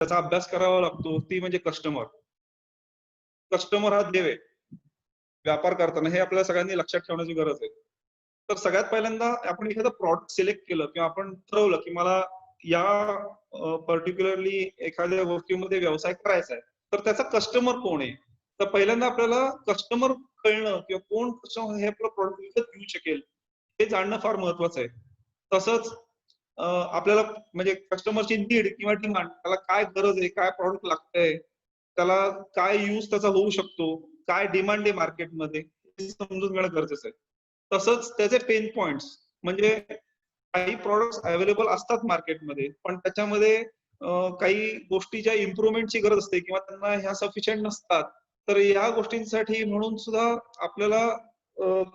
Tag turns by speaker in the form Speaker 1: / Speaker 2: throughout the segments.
Speaker 1: त्याचा अभ्यास करावा लागतो ती म्हणजे कस्टमर. कस्टमर हा देव आहे व्यापार करताना, हे आपल्याला सगळ्यांनी लक्षात ठेवण्याची गरज आहे. तर सगळ्यात पहिल्यांदा आपण एखादं प्रॉडक्ट सिलेक्ट केलं किंवा आपण ठरवलं की मला या पर्टिक्युलरली एखाद्या गोष्टीमध्ये व्यवसाय करायचा आहे, तर त्याचा कस्टमर कोण आहे? तर पहिल्यांदा आपल्याला कस्टमर कळणं किंवा कोण कस्टमर हे आपलं प्रॉडक्ट विकत घेऊ शकेल हे जाणणं फार महत्वाचं आहे. तसंच आपल्याला म्हणजे कस्टमरची नीड किंवा डिमांड, त्याला काय गरज आहे, काय प्रॉडक्ट लागतंय, त्याला काय यूज त्याचा होऊ शकतो, काय डिमांड आहे मार्केटमध्ये, हे समजून घेणं गरजेचं आहे. तसंच त्याचे पेन पॉइंट्स, म्हणजे काही प्रॉडक्ट्स अवेलेबल असतात मार्केटमध्ये, पण त्याच्यामध्ये काही गोष्टी ज्या इम्प्रुव्हमेंटची गरज असते किंवा त्यांना ह्या सफिशियंट नसतात. तर या गोष्टींसाठी म्हणून सुद्धा आपल्याला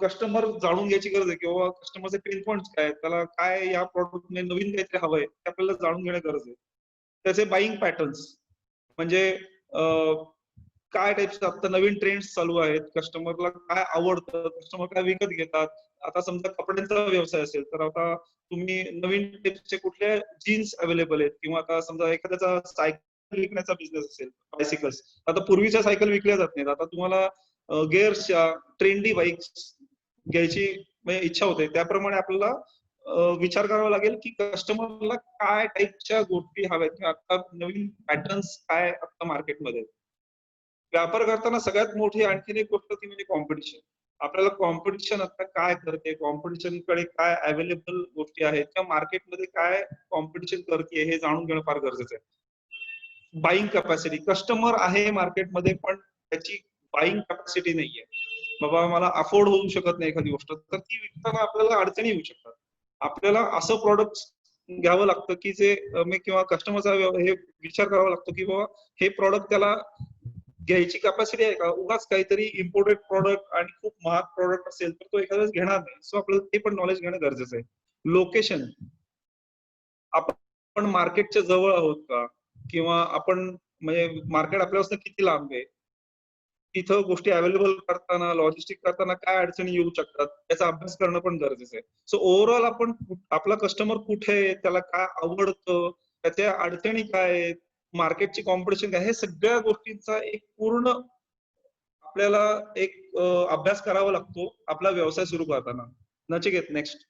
Speaker 1: कस्टमर जाणून घ्यायची गरज आहे किंवा कस्टमरचे पेन पॉइंट्स काय आहेत, त्याला काय या प्रॉडक्टने नवीन काहीतरी हवंय ते आपल्याला जाणून घेणं गरज आहे. त्याचे बाईंग पॅटर्न्स, म्हणजे काय टाइप्स आता नवीन ट्रेंड्स चालू आहेत, कस्टमरला काय आवडतं, कस्टमर काय विकत घेतात. आता समजा कपड्यांचा व्यवसाय असेल तर आता तुम्ही नवीन टाइप्सचे कुठल्या जीन्स अवेलेबल आहेत, किंवा आता समजा एखाद्याचा सायकल विकण्याचा बिझनेस असेल, बायसिकल्स. आता पूर्वीच्या सायकल विकल्या जात नाहीत, आता तुम्हाला गेअर्सच्या ट्रेंडी बाईक्स घ्यायची म्हणजे इच्छा होते. त्याप्रमाणे आपल्याला विचार करावा लागेल की कस्टमरला काय टाईपच्या गोष्टी हव्यात किंवा आता नवीन पॅटर्न्स काय आता मार्केटमध्ये. व्यापार करताना सगळ्यात मोठी आणखीन एक गोष्ट ती म्हणजे कॉम्पिटिशन. आपल्याला कॉम्पिटिशन आता काय करते, कॉम्पिटिशन कडे काय अवेलेबल गोष्टी आहेत किंवा मार्केटमध्ये काय कॉम्पिटिशन करते हे जाणून घेणं फार गरजेचं आहे. बाईंग कॅपॅसिटी, कस्टमर आहे मार्केटमध्ये पण त्याची बाईंग कॅपॅसिटी नाहीये. बाबा मला अफोर्ड होऊ शकत नाही एखादी गोष्ट, तर ती विकताना आपल्याला अडचणी येऊ शकतात. आपल्याला असं प्रॉडक्ट घ्यावं लागतं की जे मी किंवा कस्टमरचा हे विचार करावा लागतो की बाबा हे प्रॉडक्ट त्याला घ्यायची कॅपॅसिटी आहे का? उगाच काहीतरी इम्पोर्टेड प्रॉडक्ट आणि खूप महाग प्रॉडक्ट असेल तर तो एखाद्याच घेणार नाही. सो आपल्याला ते पण नॉलेज घेणं गरजेचं आहे. लोकेशन, आपण मार्केटच्या जवळ आहोत का, किंवा आपण म्हणजे मार्केट आपल्यापासून किती लांब आहे, तिथं गोष्टी अवेलेबल करताना, लॉजिस्टिक करताना काय अडचणी येऊ शकतात याचा अभ्यास करणं पण गरजेचं आहे. सो ओव्हरऑल आपण आपला कस्टमर कुठे आहे, त्याला काय आवडतं, त्याच्या अडचणी काय आहेत, मार्केटची कॉम्पिटिशन काय, हे सगळ्या गोष्टींचा एक पूर्ण आपल्याला एक अभ्यास करावा लागतो आपला व्यवसाय सुरू करताना. नचिकेत, नेक्स्ट.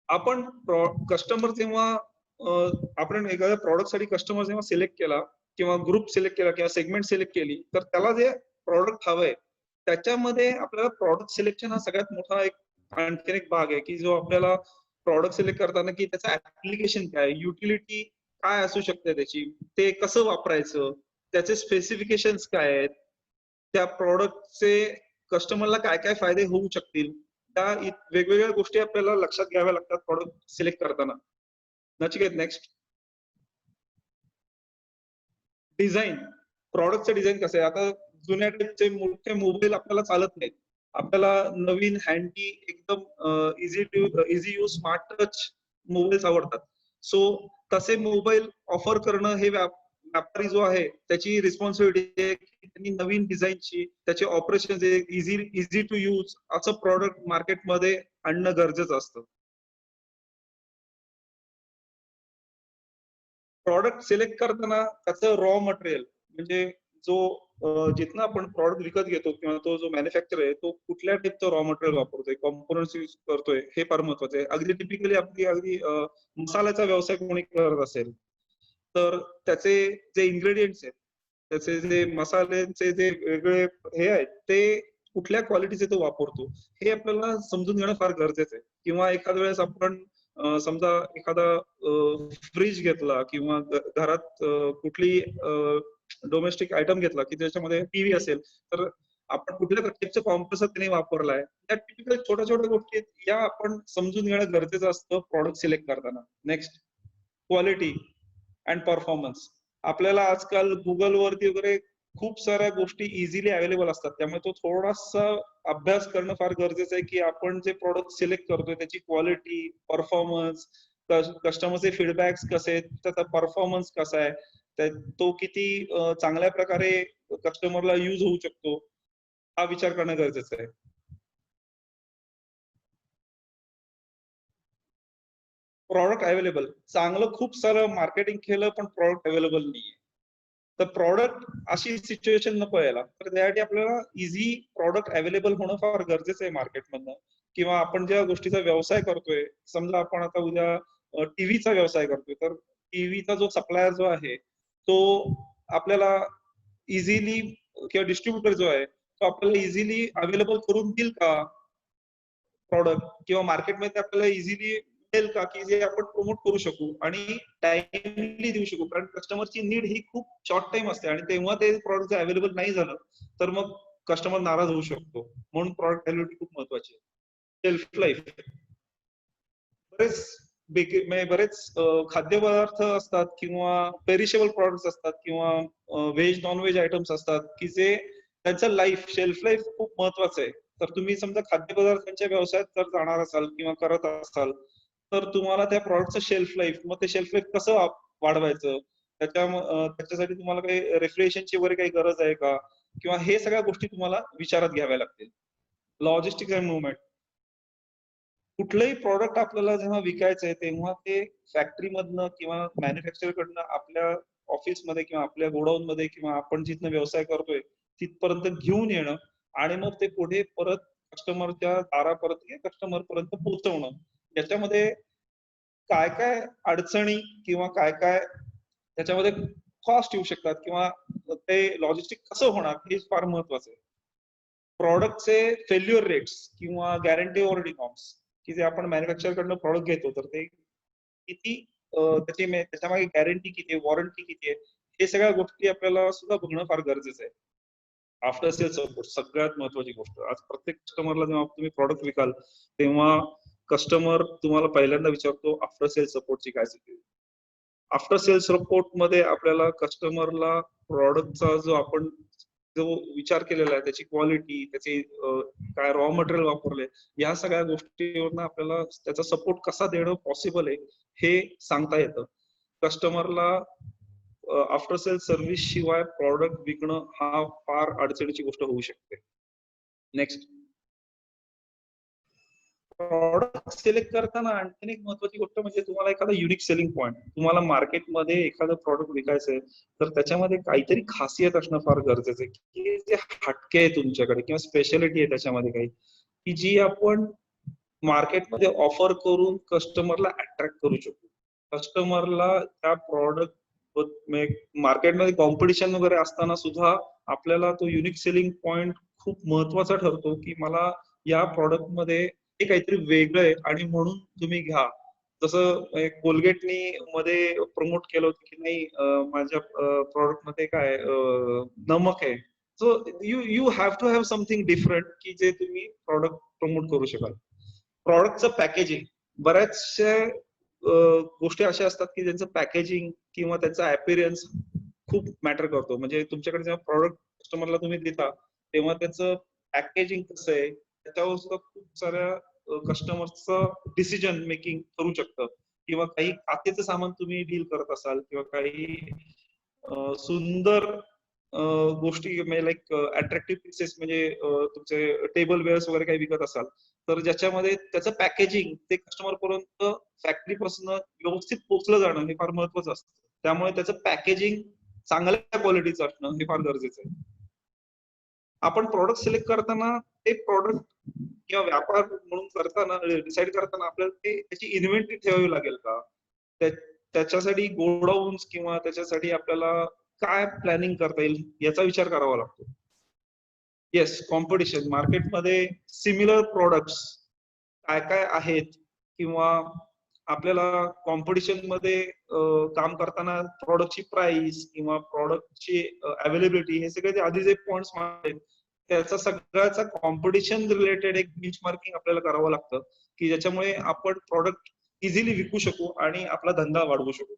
Speaker 1: आपण कस्टमर जेव्हा आपण एखाद्या प्रॉडक्ट साठी कस्टमर जेव्हा सिलेक्ट केला किंवा ग्रुप सिलेक्ट केला किंवा सेगमेंट सिलेक्ट केली, तर त्याला जे प्रॉडक्ट हवंय त्याच्यामध्ये आपल्याला प्रॉडक्ट सिलेक्शन हा सगळ्यात मोठा एक आणखीन एक भाग आहे की जो आपल्याला प्रॉडक्ट सिलेक्ट करताना की त्याचं ऍप्लिकेशन काय, युटिलिटी काय असू शकते त्याची, ते कसं वापरायचं, त्याचे स्पेसिफिकेशन्स काय आहेत, त्या प्रॉडक्टचे कस्टमरला काय काय फायदे होऊ शकतील, त्या वेगवेगळ्या गोष्टी आपल्याला लक्षात घ्याव्या लागतात प्रॉडक्ट सिलेक्ट करताना. नचिकेत, नेक्स्ट. डिझाईन, प्रॉडक्टचं डिझाईन कसं आहे, आता जुन्या टाईपचे मोठे मोबाईल आपल्याला चालत नाहीत. आपल्याला नवीन हँडी एकदम easy use smart touch mobiles आवडतात. सो तसे मोबाईल ऑफर करणं हे व्यापारी जो आहे त्याची रिस्पॉन्सिबिलिटी आहे की त्यांनी नवीन डिझाईनची, त्याचे ऑपरेशन इझी टू यूज असं प्रॉडक्ट मार्केटमध्ये आणणं गरजेचं असतं. प्रॉडक्ट सिलेक्ट करताना त्याचं रॉ मटेरियल, म्हणजे जो जिथनं आपण प्रॉडक्ट विकत घेतो किंवा तो जो मॅन्युफॅक्चर आहे तो कुठल्या टाईपचं रॉ मटेरियल वापरतोय, कॉम्पोनंट्स यूज करतोय, हे फार महत्वाचं आहे. अगदी टिपिकली आपली अगदी मसाल्याचा व्यवसाय कोणी करत असेल तर त्याचे जे इन्ग्रेडियंट्स आहेत, त्याचे जे मसाल्यांचे जे वेगळे हे आहेत, ते कुठल्या क्वालिटीचे तो वापरतो हे आपल्याला समजून घेणं फार गरजेचं आहे. किंवा एखाद्या वेळेस आपण समजा एखादा फ्रीज घेतला किंवा घरात कुठली डोमेस्टिक आयटम घेतला की त्याच्यामध्ये टीव्ही असेल, तर आपण कुठल्या टाईपचं कॉम्प्रेसर त्याने वापरलाय, त्या टिपिकल छोट्या छोट्या गोष्टी आहेत, या आपण समजून घेणं गरजेचं असतं प्रॉडक्ट सिलेक्ट करताना. Next, quality and performance. आपल्याला आजकाल गुगल वरती वगैरे खूप साऱ्या गोष्टी इझिली अवेलेबल असतात, त्यामुळे तो थोडासा अभ्यास करणं फार गरजेचं आहे की आपण जे प्रॉडक्ट सिलेक्ट करतोय त्याची क्वालिटी, परफॉर्मन्स, कस्टमरचे फीडबॅक्स कसे आहेत, त्याचा परफॉर्मन्स कसा आहे, तो किती चांगल्या प्रकारे कस्टमरला युज होऊ शकतो हा विचार करणं गरजेचं आहे. प्रॉडक्ट अवेलेबल चांगलं खूप सारं मार्केटिंग केलं पण प्रॉडक्ट अवेलेबल नाहीये. तर प्रॉडक्ट अशी सिच्युएशन नको यायला. तर त्यासाठी आपल्याला इझी प्रॉडक्ट अवेलेबल होणं फार गरजेचं आहे मार्केटमधनं. किंवा आपण ज्या गोष्टीचा व्यवसाय करतोय, समजा आपण आता उद्या टीव्हीचा व्यवसाय करतोय, तर टीव्हीचा जो सप्लायर जो आहे, तो आपल्याला इझिली किंवा डिस्ट्रीब्युटर जो आहे, तो आपल्याला इझिली अवेलेबल करून देईल का प्रॉडक्ट? किंवा मार्केटमध्ये आपल्याला इझिली मिळेल का, की जे आपण प्रमोट करू शकू आणि टाइमली देऊ शकू? कारण कस्टमरची नीड ही खूप शॉर्ट टाइम असते आणि तेव्हा ते प्रॉडक्ट जर अवेलेबल नाही झालं, तर मग कस्टमर नाराज होऊ शकतो. म्हणून प्रॉडक्ट अवेलेबिलिटी खूप महत्वाची आहे. शेल्फ लाईफ बरेच म्हणजे बरेच खाद्यपदार्थ असतात किंवा पेरिशेबल प्रॉडक्ट्स असतात किंवा व्हेज नॉन व्हेज आयटम्स असतात की जे त्यांचं लाईफ शेल्फ लाईफ खूप महत्वाचं आहे. तर तुम्ही समजा खाद्यपदार्थांच्या व्यवसायात जर जाणार असाल किंवा करत असाल, तर तुम्हाला त्या प्रॉडक्टचं शेल्फ लाईफ, मग ते शेल्फ लाईफ कसं वाढवायचं, त्याच्यासाठी तुम्हाला काही रेफ्रिजरेशनची वगैरे काही गरज आहे का, किंवा हे सगळ्या गोष्टी तुम्हाला विचारात घ्याव्या लागतील. लॉजिस्टिक्स अँड मुवमेंट, कुठलंही प्रॉडक्ट आपल्याला जेव्हा विकायचं आहे तेव्हा ते फॅक्टरीमधनं किंवा मॅन्युफॅक्चर कडनं आपल्या ऑफिसमध्ये किंवा आपल्या गोडाऊन मध्ये किंवा आपण जिथनं व्यवसाय करतोय तिथपर्यंत घेऊन येणं आणि मग ते पुढे परत कस्टमरच्या दारापर्यंत कस्टमर पर्यंत पोहोचवणं, याच्यामध्ये काय काय अडचणी किंवा काय काय त्याच्यामध्ये कॉस्ट येऊ शकतात किंवा ते लॉजिस्टिक कसं होणार हे फार महत्वाचं आहे. प्रॉडक्टचे फेल्युअर रेट्स किंवा गॅरंटी वॉरंटी नॉर्म्स, की जे आपण मॅन्युफॅक्चर कडनं प्रॉडक्ट घेतो तर ते किती त्याच्यामागे गॅरंटी किती आहे, वॉरंटी किती आहे, हे सगळ्या गोष्टी आपल्याला सुद्धा बघणं फार गरजेचं आहे. आफ्टर सेल सपोर्ट सगळ्यात महत्वाची गोष्ट. आज प्रत्येक कस्टमरला जेव्हा तुम्ही प्रॉडक्ट विकाल तेव्हा कस्टमर तुम्हाला पहिल्यांदा विचारतो आफ्टर सेल सपोर्टची काय स्थिती. आफ्टर सेल सपोर्ट मध्ये आपल्याला कस्टमरला प्रॉडक्टचा जो आपण जो विचार केलेला आहे त्याची क्वालिटी, त्याची काय रॉ मटेरियल वापरले, या सगळ्या गोष्टीवरनं आपल्याला त्याचा सपोर्ट कसा देणं पॉसिबल आहे हे सांगता येतं. कस्टमरला आफ्टर सेल सर्व्हिस शिवाय प्रॉडक्ट विकणं हा फार अडचणीची गोष्ट होऊ शकते. नेक्स्ट, प्रॉडक्ट सिलेक्ट करताना आणखीन एक महत्वाची गोष्ट म्हणजे तुम्हाला एखादा युनिक सेलिंग पॉईंट, तुम्हाला मार्केटमध्ये एखादं प्रॉडक्ट विकायचंय तर त्याच्यामध्ये काहीतरी खासियत असणं फार गरजेचं आहे, की जे हटके आहे तुमच्याकडे किंवा स्पेशालिटी आहे त्याच्यामध्ये काही, की जी आपण मार्केटमध्ये ऑफर करून कस्टमरला अट्रॅक्ट करू शकू. कस्टमरला त्या प्रॉडक्ट मार्केटमध्ये कॉम्पिटिशन वगैरे असताना सुद्धा आपल्याला तो युनिक सेलिंग पॉइंट खूप महत्वाचा ठरतो, की मला या प्रॉडक्ट मध्ये हे काहीतरी वेगळं आहे आणि म्हणून तुम्ही घ्या. जसं कोलगेटनी मध्ये प्रमोट केलं होतं की नाही माझ्या प्रॉडक्ट मध्ये काय नमक आहे. So you you have to have something different की जे तुम्ही प्रॉडक्ट प्रमोट करू शकाल. प्रॉडक्टचं पॅकेजिंग, बऱ्याचशा गोष्टी अशा असतात की ज्यांचं पॅकेजिंग किंवा त्याचा अपीअरन्स खूप मॅटर करतो. म्हणजे तुमच्याकडे जेव्हा प्रॉडक्ट कस्टमरला तुम्ही देता तेव्हा त्याचं पॅकेजिंग कसं आहे त्याच्यावर सुद्धा खूप साऱ्या कस्टमरचं डिसिजन मेकिंग करू शकतं. किंवा काही काचेचं सामान तुम्ही डील करत असाल किंवा काही सुंदर गोष्टी म्हणजे लाईक अट्रॅक्टिव्ह पीसेस म्हणजे तुमचे टेबल वेअर्स वगैरे काही विकत असाल तर ज्याच्यामध्ये त्याचं पॅकेजिंग ते कस्टमर पर्यंत फॅक्टरी पासून व्यवस्थित पोहोचलं जाणं हे फार महत्वाचं असतं. त्यामुळे त्याचं पॅकेजिंग चांगल्या क्वालिटीचं असणं हे फार गरजेचं आहे. आपण प्रॉडक्ट सिलेक्ट करताना ते प्रॉडक्ट किंवा व्यापार म्हणून करताना डिसाईड करताना आपल्याला ते त्याची इन्व्हेंटरी ठेवावी लागेल का, त्याच्यासाठी गोडाऊन्स किंवा त्याच्यासाठी आपल्याला काय प्लॅनिंग करता येईल याचा विचार करावा लागतो. येस, कॉम्पिटिशन मार्केटमध्ये सिमिलर प्रोडक्ट्स काय काय आहेत किंवा आपल्याला कॉम्पिटिशन मध्ये काम करताना प्रॉडक्टची प्राइस किंवा प्रॉडक्टची अवेलेबिलिटी हे सगळे जे आधी जे पॉइंट्स आहेत त्याचा सगळ्याचा कॉम्पिटिशन रिलेटेड एक बेंचमार्किंग आपल्याला करावं लागतं की ज्याच्यामुळे आपण प्रॉडक्ट इझिली विकू शकू आणि आपला धंदा वाढवू शकू.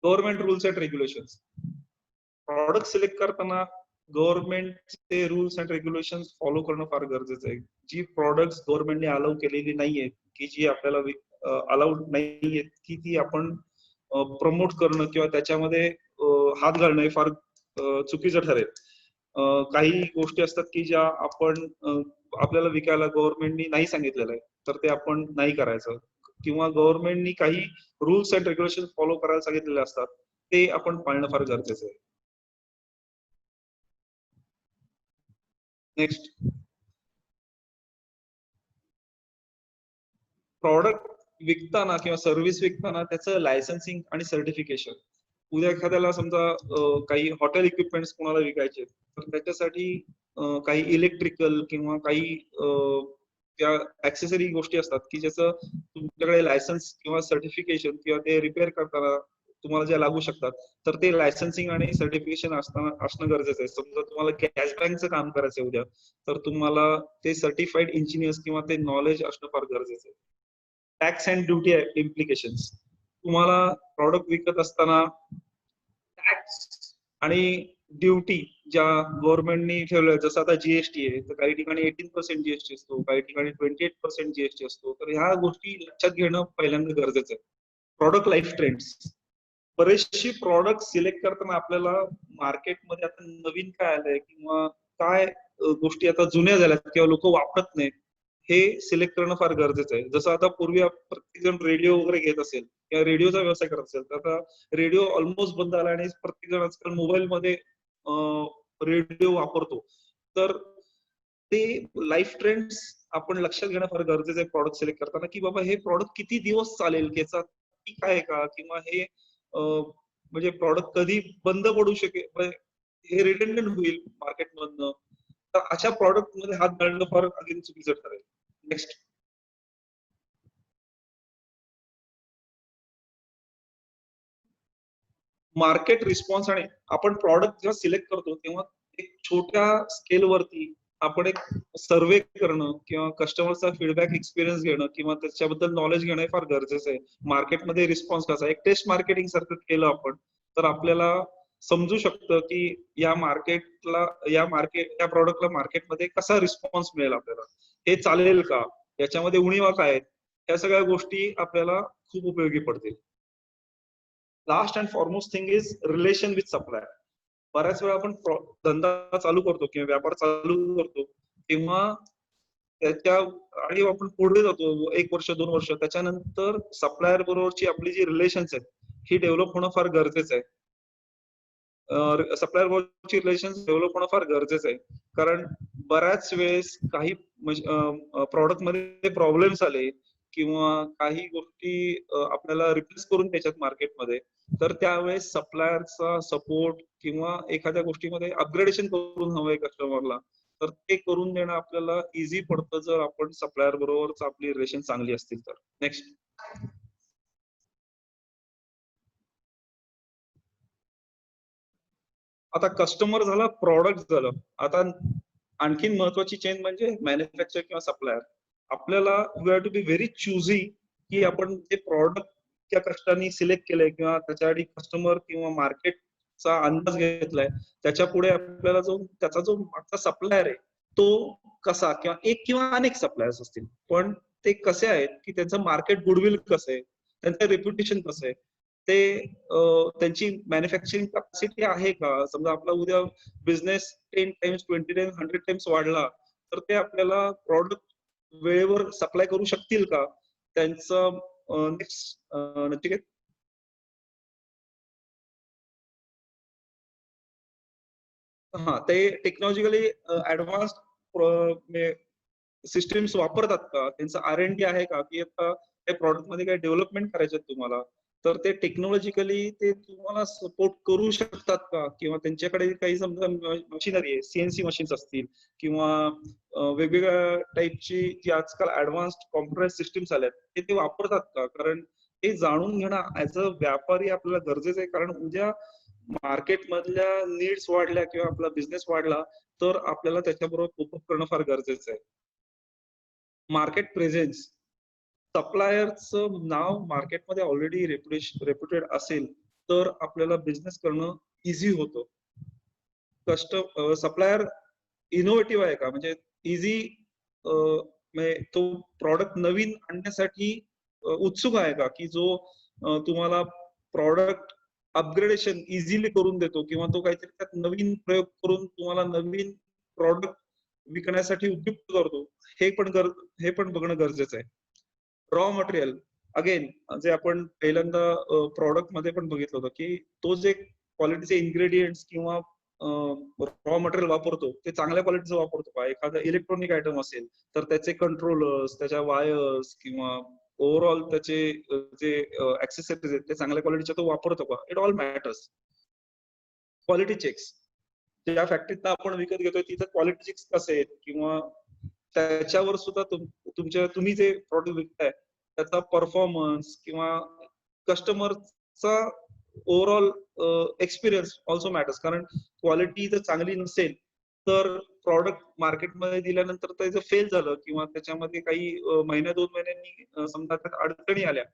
Speaker 1: Government rules and regulations, product select करताना गव्हर्नमेंटचे रूल्स अँड रेग्युलेशन फॉलो करणं फार गरजेचं आहे. जी प्रॉडक्ट्स गव्हर्नमेंटने अलाउ केलेली नाहीये की जी आपल्याला अलाउड नाहीये की ती आपण प्रमोट करणं किंवा त्याच्यामध्ये हात घालणं हे फार चुकीचं ठरेल. काही गोष्टी असतात की ज्या आपण आपल्याला विकायला गव्हर्नमेंटनी नाही सांगितलेलं आहे, तर ते आपण नाही करायचं, किंवा गव्हर्नमेंटनी काही रूल्स अँड रेग्युलेशन फॉलो करायला सांगितलेले असतात, ते आपण पाळणं फार गरजेचं आहे. नेक्स्ट, प्रॉडक्ट विकताना किंवा सर्व्हिस विकताना त्याचं लायसन्सिंग आणि सर्टिफिकेशन. उद्या एखाद्याला समजा काही हॉटेल इक्विपमेंट्स कोणाला विकायचे, तर त्याच्यासाठी काही इलेक्ट्रिकल किंवा काही त्या ऍक्सेसरी गोष्टी असतात की ज्याचं तुमच्याकडे लायसन्स किंवा सर्टिफिकेशन किंवा ते रिपेअर करताना तुम्हाला ज्या लागू शकतात, तर ते लायसन्सिंग आणि सर्टिफिकेशन असणं गरजेचं आहे. समजा तुम्हाला कॅश बँकचं काम करायचं आहे उद्या, तर तुम्हाला ते सर्टिफाईड इंजिनियर्स किंवा ते नॉलेज असणं फार गरजेचं आहे. Tax and duty implications. तुम्हाला प्रॉडक्ट विकत असताना टॅक्स आणि ड्युटी ज्या गव्हर्नमेंटनी ठेवल्या, जसं आता जीएसटी आहे, तर काही ठिकाणी 18% जीएसटी असतो, काही ठिकाणी 28% जीएसटी असतो. तर ह्या गोष्टी लक्षात घेणं पहिल्यांदा गरजेचं आहे. Product life trends. बरेचशी प्रॉडक्ट सिलेक्ट करताना आपल्याला मार्केटमध्ये आता नवीन काय आलंय किंवा काय गोष्टी आता जुन्या झाल्यात किंवा लोक वापरत नाहीत, हे सिलेक्ट करणं फार गरजेचं आहे. जसं आता पूर्वी प्रत्येक जण रेडिओ वगैरे घेत असेल किंवा रेडिओचा व्यवसाय करत असेल, तर आता रेडिओ ऑलमोस्ट बंद आला आणि प्रत्येक जण आजकाल मोबाईलमध्ये रेडिओ वापरतो. तर ते लाईफ ट्रेंड्स आपण लक्षात घेणं फार गरजेचं आहे प्रॉडक्ट सिलेक्ट करताना, की बाबा हे प्रॉडक्ट किती दिवस चालेल, याचा ठीक आहे का, किंवा हे म्हणजे प्रॉडक्ट कधी बंद पडू शकेल, हे रिडंडंट होईल मार्केटमधनं. तर अशा प्रॉडक्ट मध्ये हात घालणं फार अगदी चुकीचं ठरेल. Next, market response. आणि आपण प्रॉडक्ट जेव्हा सिलेक्ट करतो तेव्हा एक छोट्या स्केलवरती आपण एक सर्वे करणं किंवा कस्टमरचा फीडबॅक एक्सपिरियन्स घेणं किंवा त्याच्याबद्दल नॉलेज घेणं हे फार गरजेचं आहे. मार्केटमध्ये रिस्पॉन्स कसा, एक टेस्ट मार्केटिंग सारखं केलं आपण, तर आपल्याला समजू शकतं की या प्रॉडक्टला मार्केटमध्ये कसा रिस्पॉन्स मिळेल आपल्याला, हे चालेल का, याच्यामध्ये उणीवा काय आहेत, या सगळ्या गोष्टी आपल्याला खूप उपयोगी पडतील. Last and foremost thing is relation with supplier. बऱ्याच वेळा आपण धंदा चालू करतो किंवा व्यापार चालू करतो, तेव्हा त्याच्या आणि आपण पुढे जातो 1 वर्ष 2 वर्ष, त्याच्यानंतर सप्लायर बरोबरची आपली जी रिलेशन्स आहेत, ही डेव्हलप होणं फार गरजेचं आहे. सप्लायर बरोबरची रिलेशन डेव्हलप होणं फार गरजेचं आहे. कारण बऱ्याच वेळेस काही प्रॉडक्ट मध्ये प्रॉब्लेम्स आले किंवा काही गोष्टी आपल्याला रिप्लेस करून त्याच्यात मार्केटमध्ये, तर त्यावेळेस सप्लायरचा सपोर्ट किंवा एखाद्या गोष्टीमध्ये अपग्रेडेशन करून हवंय कस्टमरला, तर ते करून देणं आपल्याला इझी पडतं जर आपण सप्लायर बरोबरच आपली रिलेशन चांगली असतील तर. नेक्स्ट, आता कस्टमर झाला, प्रॉडक्ट झालं. आता आणखीन महत्वाची चेन म्हणजे मॅन्युफॅक्चर किंवा सप्लायर. आपल्याला we have to be very choosy की आपण ते प्रॉडक्ट त्या कष्टाने सिलेक्ट केलंय किंवा त्याच्यासाठी कस्टमर किंवा मार्केटचा अंदाज घेतलाय, त्याच्या पुढे आपल्याला त्याचा जो मागचा सप्लायर आहे, तो कसा, किंवा एक किंवा अनेक सप्लायर्स असतील, पण ते कसे आहेत की त्यांचं मार्केट गुडविल कसं आहे, त्यांचं रेप्युटेशन कसं आहे, ते त्यांची मॅन्युफॅक्चरिंग कॅपॅसिटी आहे का. समजा आपला उद्या बिझनेस 10 टाइम्स 20 टाइम्स 100 टाइम्स वाढला, तर ते आपल्याला प्रॉडक्ट वेळेवर सप्लाय करू शकतील का. त्यांचं नेक्स्ट, ठीक आहे. हा, ते टेक्नॉलॉजिकली ऍडव्हान्स सिस्टीम्स वापरतात का, त्यांचं R&D आहे का, की आता त्या प्रॉडक्ट मध्ये काही डेव्हलपमेंट करायचे तुम्हाला, तर ते टेक्नॉलॉजिकली ते तुम्हाला सपोर्ट करू शकतात का, किंवा त्यांच्याकडे काही समजा मशिनरी आहे, सीएनसी मशीन्स असतील किंवा वेगवेगळ्या टाईपची जी आजकाल ऍडव्हान्स्ड कॉम्प्युटर सिस्टीम्स आल्यात, ते वापरतात का. कारण हे जाणून घेणं ऍज अ व्यापारी आपल्याला गरजेचं आहे. कारण उद्या मार्केट मधल्या नीड्स वाढल्या किंवा आपला बिझनेस वाढला, तर आपल्याला त्याच्याबरोबर कोप अप करणं फार गरजेचं आहे. Market presence. सप्लायरचं नाव मार्केटमध्ये ऑलरेडी रेप्युटेड असेल, तर आपल्याला बिझनेस करणं इझी होतं. सप्लायर इनोव्हेटिव्ह आहे का, म्हणजे इझी, म्हणजे तो प्रॉडक्ट नवीन आणण्यासाठी उत्सुक आहे का, की जो तुम्हाला प्रॉडक्ट अपग्रेडेशन इझिली करून देतो किंवा तो काहीतरी त्यात नवीन प्रयोग करून तुम्हाला नवीन प्रॉडक्ट विकण्यासाठी उपयुक्त करतो, हे पण बघणं गरजेचं आहे. रॉ मटेरियल अगेन, जे आपण पहिल्यांदा प्रॉडक्ट मध्ये पण बघितलं होतं की तो जे क्वालिटीचे इन्ग्रेडियंट्स किंवा रॉ मटेरियल वापरतो ते चांगल्या क्वालिटीचं वापरतो का. एखादा इलेक्ट्रॉनिक आयटम असेल तर त्याचे कंट्रोलर्स, त्याच्या वायर्स किंवा ओव्हरऑल त्याचे जे ऍक्सेसरीज आहेत ते चांगल्या क्वालिटीचे तो वापरतो का. It all matters. Quality checks, ज्या फॅक्टरीत आपण विकत घेतोय तिथं क्वालिटी चेक्स कसे आहेत किंवा त्याच्यावर सुद्धा तुम्ही जे प्रॉडक्ट विकताय त्याचा परफॉर्मन्स किंवा कस्टमरचा ओव्हरऑल एक्सपिरियन्स ऑल्सो मॅटर्स. कारण क्वालिटी जर चांगली नसेल तर प्रॉडक्ट मार्केटमध्ये दिल्यानंतर ते जर फेल झालं किंवा त्याच्यामध्ये काही महिन्या 2 महिन्यांनी समजा त्यात अडचणी आल्या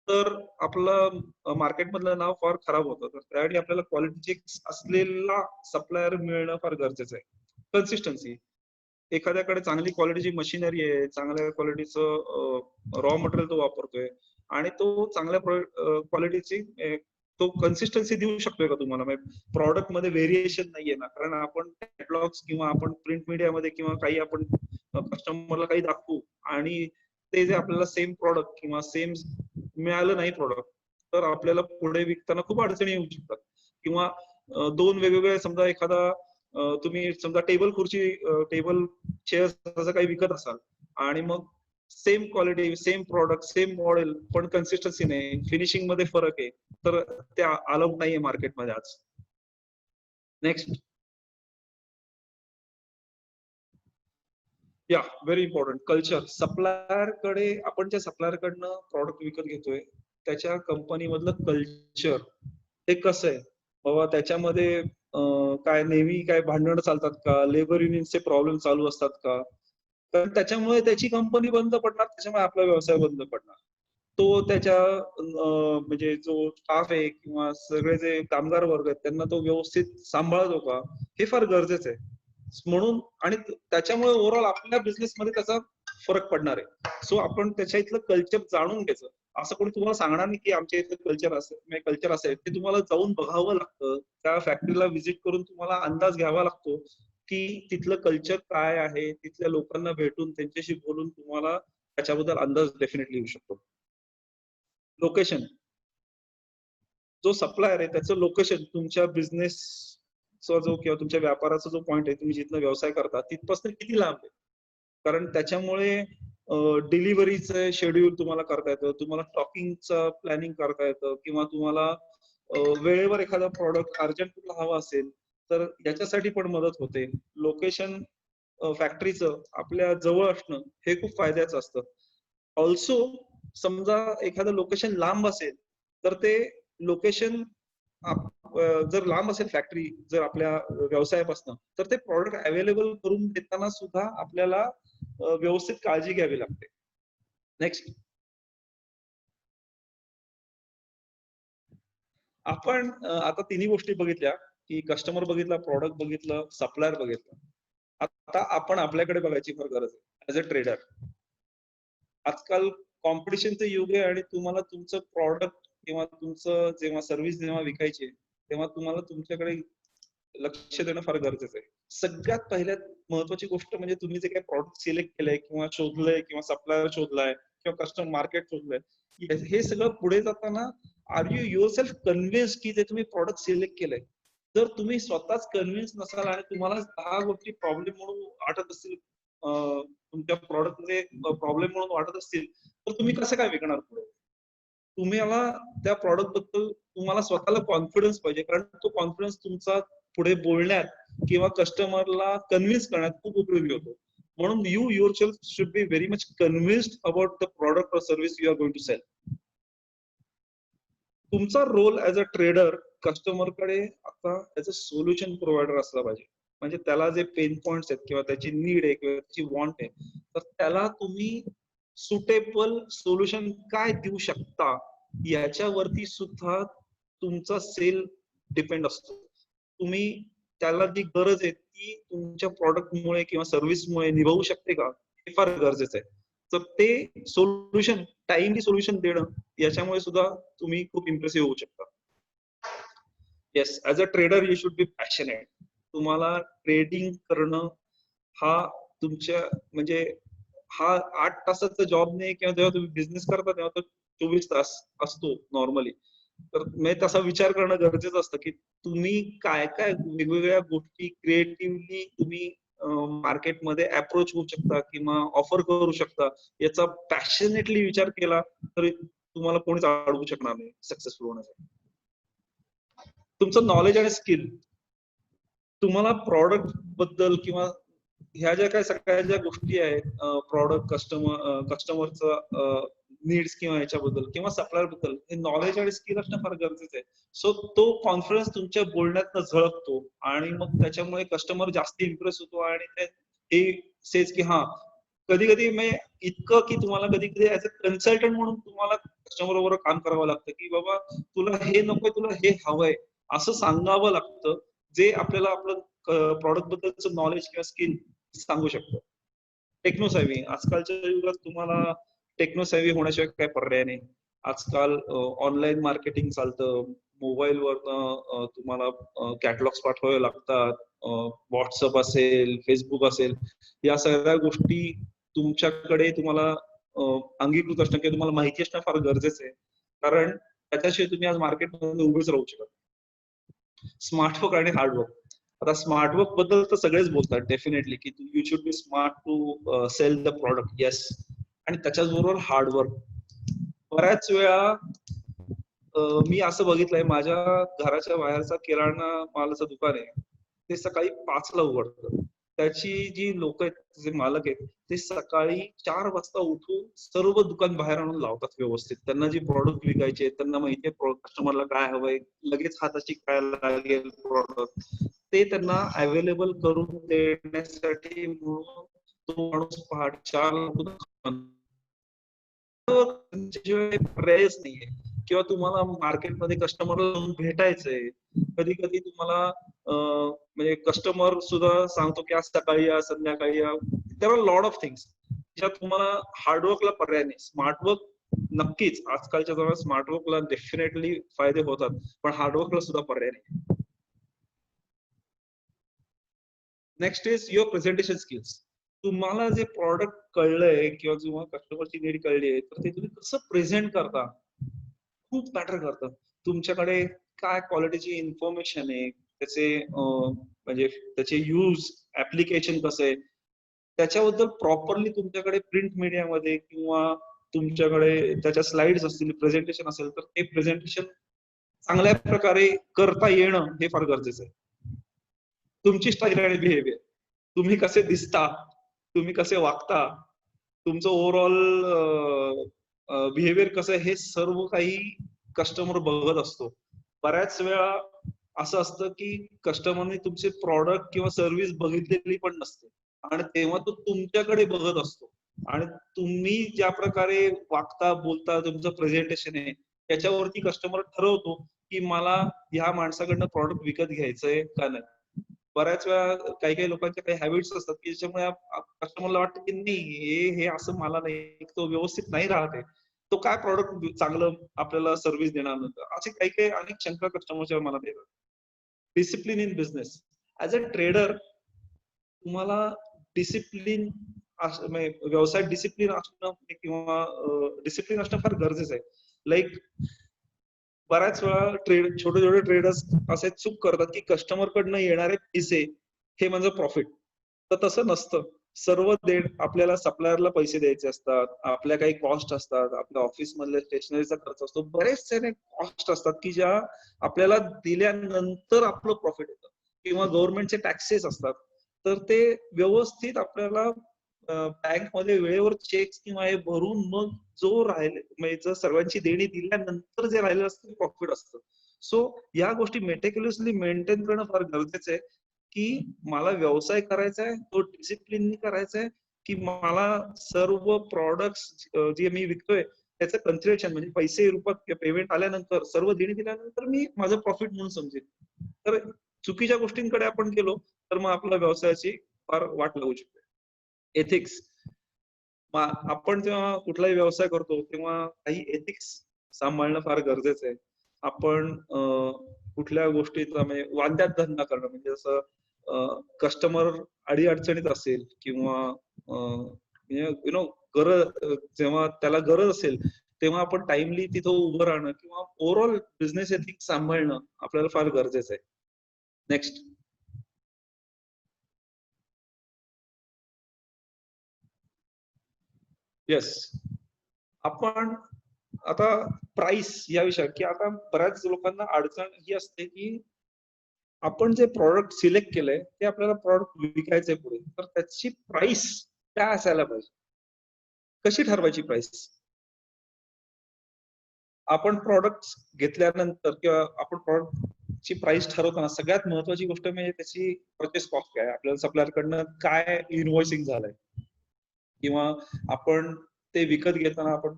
Speaker 1: तर आपलं मार्केटमधलं नाव फार खराब होतं. तर त्यासाठी आपल्याला क्वालिटी चेक्स असलेला सप्लायर मिळणं फार गरजेचं आहे. कन्सिस्टन्सी, एखाद्याकडे चांगली क्वालिटीची मशिनरी आहे, चांगल्या क्वालिटीचं रॉ मटेरियल तो वापरतोय आणि तो चांगल्या क्वालिटीची तो कन्सिस्टन्सी देऊ शकतोय का तुम्हाला. प्रॉडक्ट मध्ये व्हेरिएशन नाहीये ना. कारण आपण कॅटलॉग्स किंवा आपण प्रिंट मीडियामध्ये किंवा काही आपण कस्टमरला काही दाखवू आणि ते जे आपल्याला सेम प्रॉडक्ट किंवा सेम मिळालं नाही प्रॉडक्ट तर आपल्याला पुढे विकताना खूप अडचणी येऊ शकतात. किंवा 2 वेगवेगळे समजा एखादा तुम्ही समजा टेबल चेअर्स असं काही विकत असाल आणि मग same quality, same product, same model पण कन्सिस्टन्सी नाही, फिनिशिंग मध्ये फरक आहे, तर ते अलाउड नाहीये मार्केटमध्ये आज. नेक्स्ट, या व्हेरी इम्पॉर्टंट, कल्चर. सप्लायर कडे आपण ज्या सप्लायर कडनं प्रॉडक्ट विकत घेतोय त्याच्या कंपनी मधलं कल्चर हे कसं आहे बाबा. त्याच्यामध्ये काय नेहमी काय भांडण चालतात का, लेबर युनियनचे प्रॉब्लेम चालू असतात का. कारण त्याच्यामुळे त्याची कंपनी बंद पडणार, त्याच्यामुळे आपला व्यवसाय बंद पडणार. तो त्याच्या म्हणजे जो स्टाफ आहे किंवा सगळे जे कामगार वर्ग आहेत त्यांना तो व्यवस्थित सांभाळतो का, हे फार गरजेचं आहे. म्हणून आणि त्याच्यामुळे ओव्हरऑल आपल्या बिझनेस मध्ये त्याचा फरक पडणार आहे. सो आपण त्याच्या इथलं कल्चर जाणून घ्यायचं. असं कोणी तुम्हाला सांगणार नाही की आमच्या इथलं कल्चर असेल, ते तुम्हाला जाऊन बघावं लागतं. त्या फॅक्टरीला व्हिजिट करून तुम्हाला अंदाज घ्यावा लागतो की तिथलं कल्चर काय आहे. तिथल्या लोकांना भेटून त्यांच्याशी बोलून तुम्हाला त्याच्याबद्दल अंदाज डेफिनेटली येऊ शकतो. लोकेशन, जो सप्लायर आहे त्याचं लोकेशन तुमच्या बिझनेसचा जो किंवा तुमच्या व्यापाराचा जो पॉइंट आहे, तुम्ही जिथनं व्यवसाय करता तिथपासून किती लांब आहे. कारण त्याच्यामुळे डिलिव्हरीचं शेड्यूल तुम्हाला करता येतं, तुम्हाला स्टॉकिंगचं प्लॅनिंग करता येतं किंवा तुम्हाला वेळेवर एखादा प्रॉडक्ट अर्जंट कुठला हवा असेल तर याच्यासाठी पण मदत होते. लोकेशन फॅक्टरीचं आपल्या जवळ असणं हे खूप फायद्याचं असतं. ऑल्सो समजा एखादं लोकेशन लांब असेल तर ते लोकेशन जर लांब असेल फॅक्टरी जर आपल्या व्यवसायापासून तर ते प्रॉडक्ट अवेलेबल करून देताना सुद्धा आपल्याला व्यवस्थित काळजी घ्यावी लागते. नेक्स्ट, आपण आता तिन्ही गोष्टी बघितल्या की कस्टमर बघितला, प्रॉडक्ट बघितलं, सप्लायर बघितलं. आता आपण आपल्याकडे बघायची फार गरज आहे ऍज अ ट्रेडर. आजकाल कॉम्पिटिशनचं युग आहे आणि तुम्हाला तुमचं प्रॉडक्ट किंवा तुमचं जेव्हा सर्व्हिस जेव्हा विकायची तेव्हा तुम्हाला तुमच्याकडे लक्ष देणं फार गरजेचं आहे. सगळ्यात पहिल्यात महत्वाची गोष्ट म्हणजे तुम्ही जे काही प्रॉडक्ट सिलेक्ट केलंय किंवा शोधलंय किंवा सप्लायर शोधलाय किंवा कस्टमर मार्केट शोधलंय, हे सगळं पुढे जाताना are you yourself convince की जे तुम्ही प्रॉडक्ट सिलेक्ट केलंय. जर तुम्ही स्वतःच कन्व्हिन्स नसाल आणि तुम्हाला 10 गोष्टी प्रॉब्लेम म्हणून वाटत असतील, तुमच्या प्रॉडक्ट मध्ये प्रॉब्लेम म्हणून वाटत असतील तर तुम्ही कसं काय विकणार पुढे. तुम्हाला त्या प्रॉडक्ट बद्दल तुम्हाला स्वतःला कॉन्फिडन्स पाहिजे. कारण तो कॉन्फिडन्स तुमचा पुढे बोलण्यात किंवा कस्टमरला कन्व्हिन्स करण्यात खूप उपयोगी होतो. म्हणून you yourself should be very much convinced about the product or service you are going to sell. तुमचा रोल ऍज अ ट्रेडर कस्टमरकडे आता ऍज अ सोल्युशन प्रोव्हायडर असला पाहिजे. म्हणजे त्याला जे पेन पॉइंट्स आहेत किंवा त्याची नीड आहे किंवा त्याची वॉन्ट आहे तर त्याला तुम्ही सुटेबल सोल्युशन काय देऊ शकता याच्यावरती सुद्धा तुमचा सेल डिपेंड असतो. तुम्ही त्याला जी गरज आहे ती तुमच्या प्रॉडक्टमुळे किंवा सर्व्हिसमुळे निभावू शकते का, हे फार गरजेचं आहे. तर ते सोल्युशन, टाइमली सोल्युशन देणं याच्यामुळे सुद्धा तुम्ही खूप इम्प्रेसिव्ह होऊ शकता. Yes, as a trader you should B passionate. तुम्हाला ट्रेडिंग करणं हा तुमच्या म्हणजे हा 8 तासाचा जॉब नाही, किंवा जेव्हा तुम्ही बिझनेस करता तेव्हा तो 24 तास असतो नॉर्मली. तर मी तसा विचार करणं गरजेचं असतं की तुम्ही काय काय वेगवेगळ्या गोष्टी क्रिएटिव्हली तुम्ही मार्केटमध्ये अप्रोच होऊ शकता किंवा ऑफर करू शकता, याचा पॅशनेटली विचार केला तर तुम्हाला कोणीच अडवू शकणार नाही सक्सेसफुल होण्यासाठी. तुमचं नॉलेज आणि स्किल, तुम्हाला प्रॉडक्ट बद्दल किंवा ह्या ज्या काही सगळ्या ज्या गोष्टी आहेत, प्रॉडक्ट कस्टमरचं नीड्स किंवा ह्याच्याबद्दल किंवा सप्लायर बद्दल, हे नॉलेज आणि स्किल असणं फार गरजेचं आहे. सो तो कॉन्फिडन्स तुमच्या बोलण्यातनं झळकतो आणि मग त्याच्यामुळे कस्टमर जास्त इम्प्रेस होतो आणि ते सेज की हा, कधी कधी मी इतकं की तुम्हाला कधी कधी ऍज अ कन्सल्टंट म्हणून तुम्हाला कस्टमर बरोबर काम करावं लागतं की बाबा तुला हे नकोय, तुला हे हवंय, असं सांगावं लागतं, जे आपल्याला आपलं प्रॉडक्ट बद्दलचं नॉलेज किंवा स्किल सांगू शकतो. टेक्नो सेव्ही, आजकालच्या युगात तुम्हाला टेक्नो सेव्ही होण्याशिवाय काय पर्याय नाही. आजकाल ऑनलाईन मार्केटिंग चालतं, मोबाईलवर तुम्हाला कॅटलॉग्स पाठवावे लागतात, व्हॉट्सअप असेल, फेसबुक असेल, या सगळ्या गोष्टी तुमच्याकडे तुम्हाला अंगीकृत असणं किंवा तुम्हाला माहिती असणं फार गरजेचं आहे. कारण त्याच्याशिवाय तुम्ही आज मार्केटमध्ये उभेच राहू शकत. स्मार्टवर्क आणि हार्डवर्क. आता स्मार्टवर्क बद्दल तर सगळेच बोलतात डेफिनेटली की you should be smart to sell the product, yes. आणि त्याच्याच बरोबर हार्डवर्क. बऱ्याच वेळा मी असं बघितलंय, माझ्या घराच्या बाहेरचा किराणा मालाचं दुकान आहे, ते सकाळी 5 ला उघडतं. त्याची जी लोक आहेत, जे मालक आहेत, ते सकाळी 4 वाजता उठून सर्व दुकान बाहेर आणून लावतात व्यवस्थित. त्यांना जे प्रॉडक्ट विकायचे, त्यांना माहितीये कस्टमरला काय हवंय, लगेच हाताशी काय लागेल प्रॉडक्ट, ते त्यांना अवेलेबल करून देण्यासाठी म्हणून तो माणूस पहाटे 4 ला उठून त्यांच्याशिवाय पर्यायच नाहीये. किंवा तुम्हाला मार्केटमध्ये कस्टमरला जाऊन भेटायचंय, कधी कधी तुम्हाला म्हणजे कस्टमर सुद्धा सांगतो की आज सकाळी या, संध्याकाळी या. There are lot of things ज्यात तुम्हाला हार्डवर्कला पर्याय नाही. स्मार्टवर्क नक्कीच आजकालच्या जगात स्मार्टवर्कला डेफिनेटली फायदे होतात, पण हार्डवर्कला सुद्धा पर्याय नाही. Next is your presentation skills. तुम्हाला जे प्रॉडक्ट कळलंय किंवा तुम्हाला कस्टमरची नीड कळली आहे, तर ते तुम्ही कसं प्रेझेंट करता खूप मॅटर करतं. तुमच्याकडे काय क्वालिटीची इन्फॉर्मेशन आहे, त्याचे म्हणजे त्याचे यूज, ऍप्लिकेशन कसं आहे, त्याच्याबद्दल प्रॉपरली तुमच्याकडे प्रिंट मीडियामध्ये किंवा तुमच्याकडे त्याच्या स्लाइड्स असतील, प्रेझेंटेशन असेल, तर ते प्रेझेंटेशन चांगल्या प्रकारे करता येणं हे फार गरजेचं आहे. तुमची स्टाईल आणि बिहेवियर, तुम्ही कसे दिसता, तुम्ही कसे वागता, तुमचं ओव्हरऑल बिहेवियर कसं आहे, हे सर्व काही कस्टमर बघत असतो. बऱ्याच वेळा असं असतं की कस्टमरने तुमचे प्रॉडक्ट किंवा सर्व्हिस बघितलेली पण नसते आणि तेव्हा तो तुमच्याकडे बघत असतो आणि तुम्ही ज्या प्रकारे वागता, बोलता, तुमचं प्रेझेंटेशन आहे, त्याच्यावरती कस्टमर ठरवतो की मला ह्या माणसाकडनं प्रॉडक्ट विकत घ्यायचंय का नाही. बऱ्याच वेळा काही काही लोकांच्या काही हॅबिट्स असतात की ज्याच्यामुळे कस्टमरला वाटतं की नाही, हे हे असं मला नाही, तो व्यवस्थित नाही राहते, तो काय प्रॉडक्ट चांगलं आपल्याला सर्व्हिस देणार नंतर, असे काही काही अनेक शंका कस्टमरच्या मनात येतात. Discipline in business. As a trader तुम्हाला डिसिप्लिन व्यवसायात डिसिप्लिन असणं किंवा डिसिप्लिन असणं फार गरजेचं आहे. लाईक बऱ्याच वेळा छोटे छोटे ट्रेडर्स असे चूक करतात की कस्टमर कडनं येणारे पैसे हे म्हणजे प्रॉफिट. तर तसं नसतं. सर्व आपल्याला सप्लायरला पैसे द्यायचे असतात, आपल्या काही कॉस्ट असतात, आपल्या ऑफिस मधल्या स्टेशनरीचा खर्च असतो, बरेचसे कॉस्ट असतात की ज्या आपल्याला दिल्यानंतर आपलं प्रॉफिट येतं, किंवा गव्हर्नमेंटचे टॅक्सेस असतात. तर ते व्यवस्थित आपल्याला बँकमध्ये वेळेवर चेक किंवा हे भरून मग जो राहिले म्हणजे जर सर्वांची देणी दिल्यानंतर जे राहिलं असतं प्रॉफिट असतं. सो या गोष्टी मेटिक्युलसली मेंटेन करणं फार गरजेचं आहे की मला व्यवसाय करायचा आहे, तो डिसिप्लिननी करायचा आहे, की मला सर्व प्रॉडक्ट्स जे मी विकतोय त्याचं कन्सिडरेशन म्हणजे पैसे रूपात पेमेंट आल्यानंतर, सर्व देणी दिल्यानंतर मी माझं प्रॉफिट म्हणून समजेल. तर चुकीच्या गोष्टींकडे आपण गेलो तर मग आपल्या व्यवसायाची फार वाट लागू शकते. एथिक्स. आपण जेव्हा कुठलाही व्यवसाय करतो तेव्हा काही एथिक्स सांभाळणं फार गरजेचं आहे. आपण कुठल्या गोष्टीचा म्हणजे वांद्यात धंदा करणं, म्हणजे जसं कस्टमर अडीअडचणीत असेल किंवा यु नो गरज, जेव्हा त्याला गरज असेल तेव्हा आपण टाइमली तिथं उभं राहणं किंवा ओव्हरऑल बिझनेस एथिक्स सांभाळणं आपल्याला फार गरजेचं आहे. नेक्स्ट. येस. आपण आता प्राइस या विषयात, की आता बऱ्याच लोकांना अडचण ही असते की आपण जे प्रॉडक्ट सिलेक्ट केलंय ते आपल्याला प्रॉडक्ट विकायचंय पुढे, तर त्याची प्राइस काय असायला पाहिजे, कशी ठरवायची प्राइस. आपण प्रॉडक्ट घेतल्यानंतर किंवा आपण प्रॉडक्टची प्राइस ठरवताना सगळ्यात महत्वाची गोष्ट म्हणजे त्याची परचेस कॉस्ट काय आहे, आपल्याला सप्लायर कडनं काय इनव्हॉइसिंग झालंय, किंवा आपण ते विकत घेताना आपण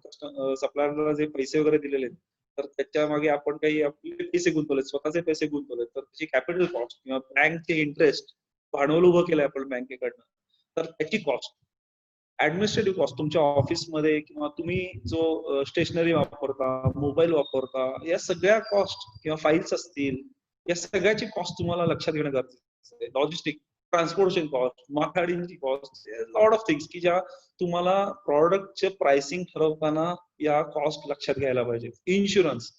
Speaker 1: सप्लायरला जे पैसे वगैरे दिलेले आहेत, तर त्याच्या मागे आपण काही आपले पैसे गुंतवलेत, स्वतःचे पैसे गुंतवलेत, तर त्याची कॅपिटल कॉस्ट किंवा बँकचे इंटरेस्ट, भांडवल उभं केलंय आपण बँकेकडनं, तर त्याची कॉस्ट, ऍडमिनिस्ट्रेटिव्ह कॉस्ट तुमच्या ऑफिसमध्ये, किंवा तुम्ही जो स्टेशनरी वापरता, मोबाईल वापरता, या सगळ्या कॉस्ट किंवा फाईल्स असतील, या सगळ्याची कॉस्ट तुम्हाला लक्षात घेणं गरजेचं आहे. लॉजिस्टिक, ट्रान्सपोर्टेशन कॉस्ट, माथाडींची कॉस्ट, लॉट ऑफ थिंग्स की ज्या तुम्हाला प्रॉडक्टचे प्राइसिंग ठरवताना या कॉस्ट लक्षात घ्यायला पाहिजे. इन्शुरन्स,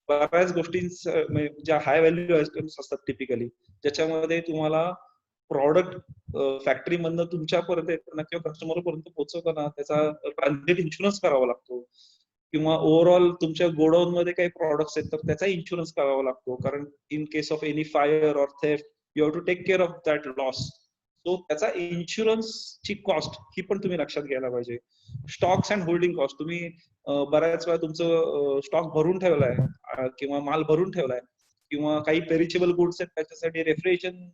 Speaker 1: बऱ्याच गोष्टींच्या ज्या हाय व्हॅल्यू आयटम्स असतात टिपिकली, ज्याच्यामध्ये तुम्हाला प्रॉडक्ट फॅक्टरी मधनं तुमच्यापर्यंत येताना किंवा कस्टमर पर्यंत पोहोचवताना त्याचा ट्रान्झिट इन्शुरन्स करावा लागतो, किंवा ओव्हरऑल तुमच्या गोडाऊन मध्ये काही प्रॉडक्ट्स आहेत तर त्याचा इन्शुरन्स करावा लागतो, कारण in case of any fire or theft you have to take care of that loss. So त्याचा इन्शुरन्सची कॉस्ट ही पण तुम्ही लक्षात घ्यायला पाहिजे. स्टॉक्स अँड होल्डिंग कॉस्ट, तुम्ही बऱ्याच वेळा तुमचं स्टॉक भरून ठेवलाय किंवा माल भरून ठेवलाय, किंवा काही पेरिचेबल गुड्स आहेत त्याच्यासाठी रेफ्रिजरेशन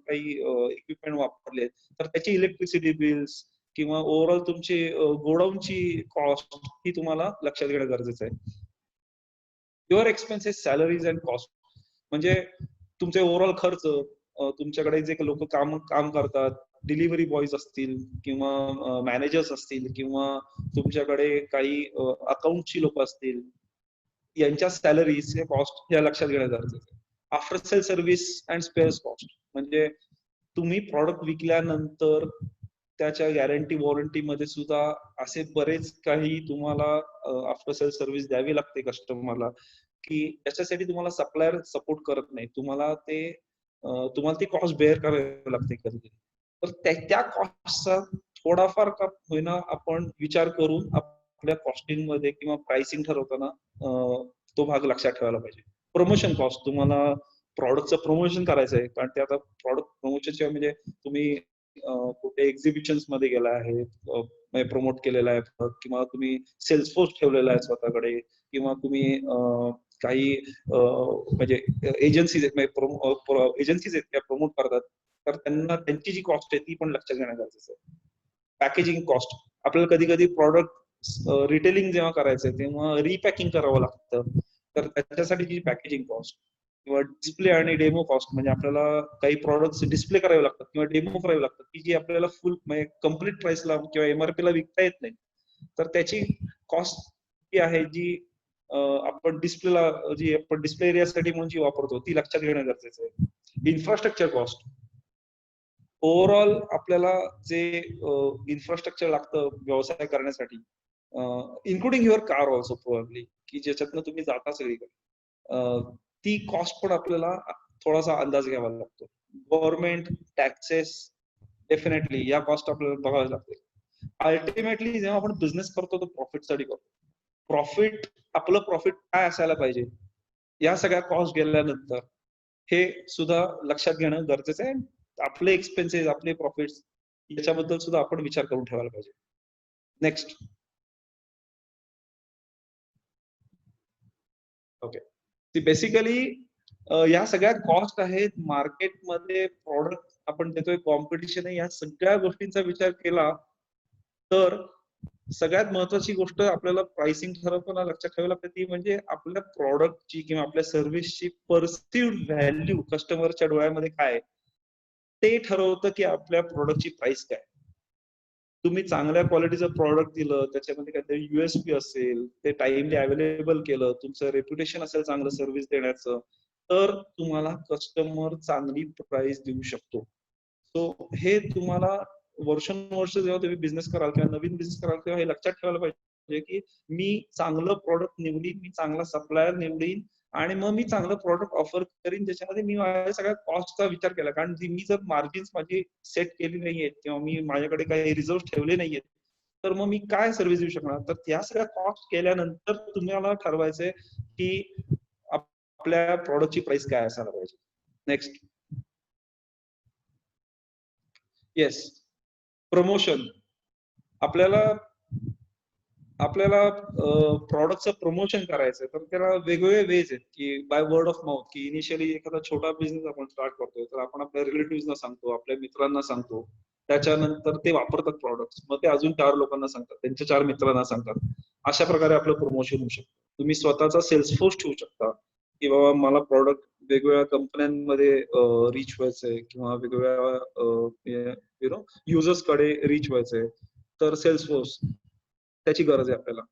Speaker 1: काही इक्विपमेंट वापरले, तर त्याची इलेक्ट्रिसिटी बिल्स किंवा ओव्हरऑल तुमची गोडाऊनची कॉस्ट ही तुम्हाला लक्षात घेणं गरजेचं आहे. Your expenses, salaries and cost, म्हणजे तुमचे ओव्हरऑल खर्च, तुमच्याकडे जे लोक काम काम करतात, डिलिव्हरी बॉयज असतील किंवा मॅनेजर्स असतील किंवा तुमच्याकडे काही अकाउंटची लोक असतील, यांच्या सॅलरीज कॉस्ट या लक्षात घेणं गरजेचं आहे. After sale service and spares cost, म्हणजे तुम्ही प्रॉडक्ट विकल्यानंतर त्याच्या गॅरंटी वॉरंटी मध्ये सुद्धा असे बरेच काही तुम्हाला आफ्टर सेल सर्व्हिस द्यावी लागते कस्टमरला, की त्याच्यासाठी तुम्हाला सप्लायर सपोर्ट करत नाही, तुम्हाला ती कॉस्ट बेअर करावी लागते कधी. तर त्या कॉस्टचा थोडाफार का होईना आपण विचार करून आपल्या कॉस्टिंग मध्ये किंवा प्राइसिंग ठरवताना तो भाग लक्षात ठेवायला पाहिजे. प्रमोशन कॉस्ट, तुम्हाला प्रॉडक्टचं प्रमोशन करायचं आहे, कारण ते आता प्रॉडक्ट प्रमोशनच्या म्हणजे तुम्ही कुठे एक्झिबिशन मध्ये गेला आहे, प्रमोट केलेला आहे, किंवा तुम्ही सेल्स फोर्स ठेवलेला आहे स्वतःकडे, किंवा तुम्ही काही म्हणजे एजन्सीज एजन्सीज आहेत त्या प्रमोट करतात, तर त्यांना त्यांची जी कॉस्ट आहे ती पण लक्षात घेणं गरजेचं आहे. पॅकेजिंग कॉस्ट, आपल्याला कधी कधी प्रॉडक्ट रिटेलिंग जेव्हा करायचंय तेव्हा रिपॅकिंग करावं लागतं, तर त्याच्यासाठी जी पॅकेजिंग कॉस्ट, किंवा डिस्प्ले आणि डेमो कॉस्ट, म्हणजे आपल्याला काही प्रॉडक्ट्स डिस्प्ले करावे लागतात किंवा डेमो करावे लागतात की जी आपल्याला फुल म्हणजे कम्प्लीट प्राइसला किंवा एमआरपी ला विकता येत नाही, तर त्याची कॉस्ट जी आहे, जी आपण डिस्प्लेला जी आपण डिस्प्ले एरियासाठी म्हणून जी वापरतो ती लक्षात घेणं गरजेचं आहे. इन्फ्रास्ट्रक्चर कॉस्ट, ओव्हरऑल आपल्याला जे इन्फ्रास्ट्रक्चर लागतं व्यवसाय करण्यासाठी, including your car also probably, की ज्याच्यातनं तुम्ही जाता सगळीकडे, ती कॉस्ट पण आपल्याला थोडासा अंदाज घ्यावा लागतो. गव्हर्नमेंट, टॅक्सेस, डेफिनेटली या कॉस्ट आपल्याला बघाव्या लागतील. अल्टिमेटली जेव्हा आपण बिझनेस करतो तो प्रॉफिट साठी करतो. आपलं प्रॉफिट काय असायला पाहिजे, या सगळ्या कॉस्ट गेल्यानंतर हे सुद्धा लक्षात घेणं गरजेचं आहे. आपले एक्सपेन्सेस, आपले प्रॉफिट्स याच्याबद्दल सुद्धा आपण विचार करून ठेवायला पाहिजे. नेक्स्ट. ओके. ती बेसिकली या सगळ्या कॉस्ट आहेत मार्केटमध्ये, प्रॉडक्ट आपण देतोय, कॉम्पिटिशन आहे, या सगळ्या गोष्टींचा विचार केला तर सगळ्यात महत्वाची गोष्ट आपल्याला प्राइसिंग ठरवताना लक्षात ठेवायला लागते ती म्हणजे आपल्या प्रॉडक्टची किंवा आपल्या सर्व्हिसची परसिव्ड व्हॅल्यू कस्टमरच्या डोळ्यामध्ये काय आहे, ते ठरवतं की आपल्या प्रॉडक्टची प्राइस काय. तुम्ही चांगल्या क्वालिटीचं प्रॉडक्ट दिलं, त्याच्यामध्ये काहीतरी युएसपी असेल, ते टाइमली अवेलेबल केलं, तुमचं रेप्युटेशन असेल चांगलं सर्व्हिस देण्याचं, तर तुम्हाला कस्टमर चांगली प्राइस देऊ शकतो. सो हे तुम्हाला वर्षानुवर्ष जेव्हा तुम्ही बिझनेस कराल किंवा नवीन बिझनेस कराल तेव्हा हे लक्षात ठेवायला पाहिजे की मी चांगलं प्रॉडक्ट निवडीन, मी चांगला सप्लायर निवडीन आणि मग मी चांगलं प्रॉडक्ट ऑफर करीन ज्याच्यामध्ये मी माझ्या सगळ्या कॉस्टचा विचार केला. कारण मी जर मार्जिन्स माझी सेट केली नाहीये किंवा मी माझ्याकडे काही रिझर्व ठेवले नाहीयेत, तर मग मी काय सर्व्हिस देऊ शकणार? तर त्या सगळ्या कॉस्ट केल्यानंतर तुम्हाला ठरवायचंय की आपल्या प्रॉडक्टची प्राइस काय असायला पाहिजे. नेक्स्ट. येस. प्रमोशन. आपल्याला प्रॉडक्टचं प्रमोशन करायचंय तर त्याला वेगवेगळे वेज आहेत की बाय वर्ड ऑफ माउथ, की इनिशियली एखादा छोटा बिझनेस आपण स्टार्ट करतोय तर आपण आपल्या रिलेटिव्हना सांगतो, आपल्या मित्रांना सांगतो, त्याच्यानंतर ते वापरतात प्रॉडक्ट, मग ते अजून 4 लोकांना सांगतात, त्यांच्या 4 मित्रांना सांगतात. अशा प्रकारे आपलं प्रमोशन होऊ शकतं. तुम्ही स्वतःचा सेल्स फोर्स ठेवू शकता की बाबा मला प्रॉडक्ट वेगवेगळ्या कंपन्यांमध्ये रीच व्हायचंय किंवा वेगवेगळ्या यु नो युजर्स कडे रीच व्हायचंय, तर सेल्स फोर्स त्याची गरज आहे आपल्याला.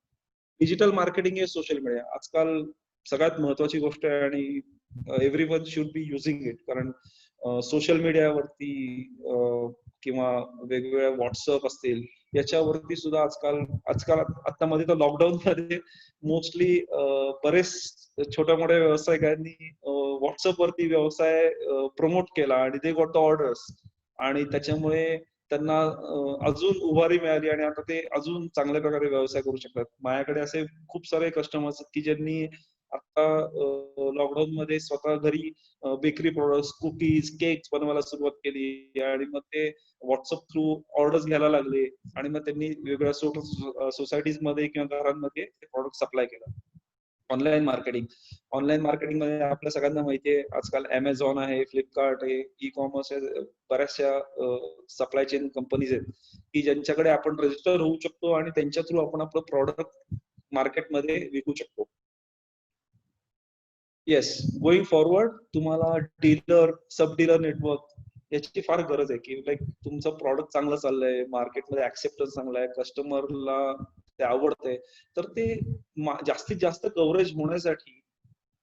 Speaker 1: डिजिटल मार्केटिंग हे सोशल मीडिया आजकाल सगळ्यात महत्वाची गोष्ट आहे आणि everyone should be using it. कारण सोशल मीडियावरती किंवा वेगवेगळ्या व्हॉट्सअप असतील याच्यावरती सुद्धा आजकाल आजकाल आता मध्ये तर लॉकडाऊन मध्ये मोस्टली बरेच छोट्या मोठ्या व्यावसायिकांनी व्हॉट्सअप वरती व्यवसाय प्रमोट केला आणि दे गॉट द ऑर्डर्स आणि त्याच्यामुळे त्यांना अजून उभारी मिळाली आणि आता ते अजून चांगल्या प्रकारे व्यवसाय करू शकतात. माझ्याकडे असे खूप सारे कस्टमर्स आहेत की ज्यांनी आता लॉकडाऊन मध्ये स्वतः घरी बेकरी प्रोडक्ट्स, कुकीज, केक्स बनवायला सुरुवात केली आणि मग ते व्हॉट्सअप थ्रू ऑर्डर्स घ्यायला लागले आणि मग त्यांनी वेगवेगळ्या सोसायटीज मध्ये किंवा घरांमध्ये ते प्रॉडक्ट सप्लाय केलं. Online marketing. ऑनलाईन मार्केटिंग मध्ये आपल्या सगळ्यांना माहितीये आजकाल अमेझॉन आहे, फ्लिपकार्ट आहे, ई कॉमर्स आहे, बऱ्याचशा सप्लाय चेन कंपनीज आहेत की ज्यांच्याकडे आपण रजिस्टर होऊ शकतो आणि त्यांच्या थ्रू आपण आपलं प्रॉडक्ट मार्केटमध्ये विकू शकतो. येस. गोइंग फॉरवर्ड तुम्हाला डीलर, सब डीलर नेटवर्क याची फार गरज आहे की लाईक तुमचं प्रॉडक्ट चांगलं चाललंय, मार्केटमध्ये ऍक्सेप्टन्स चांगला आहे, कस्टमरला ते आवडतंय, तर ते जास्तीत जास्त कव्हरेज होण्यासाठी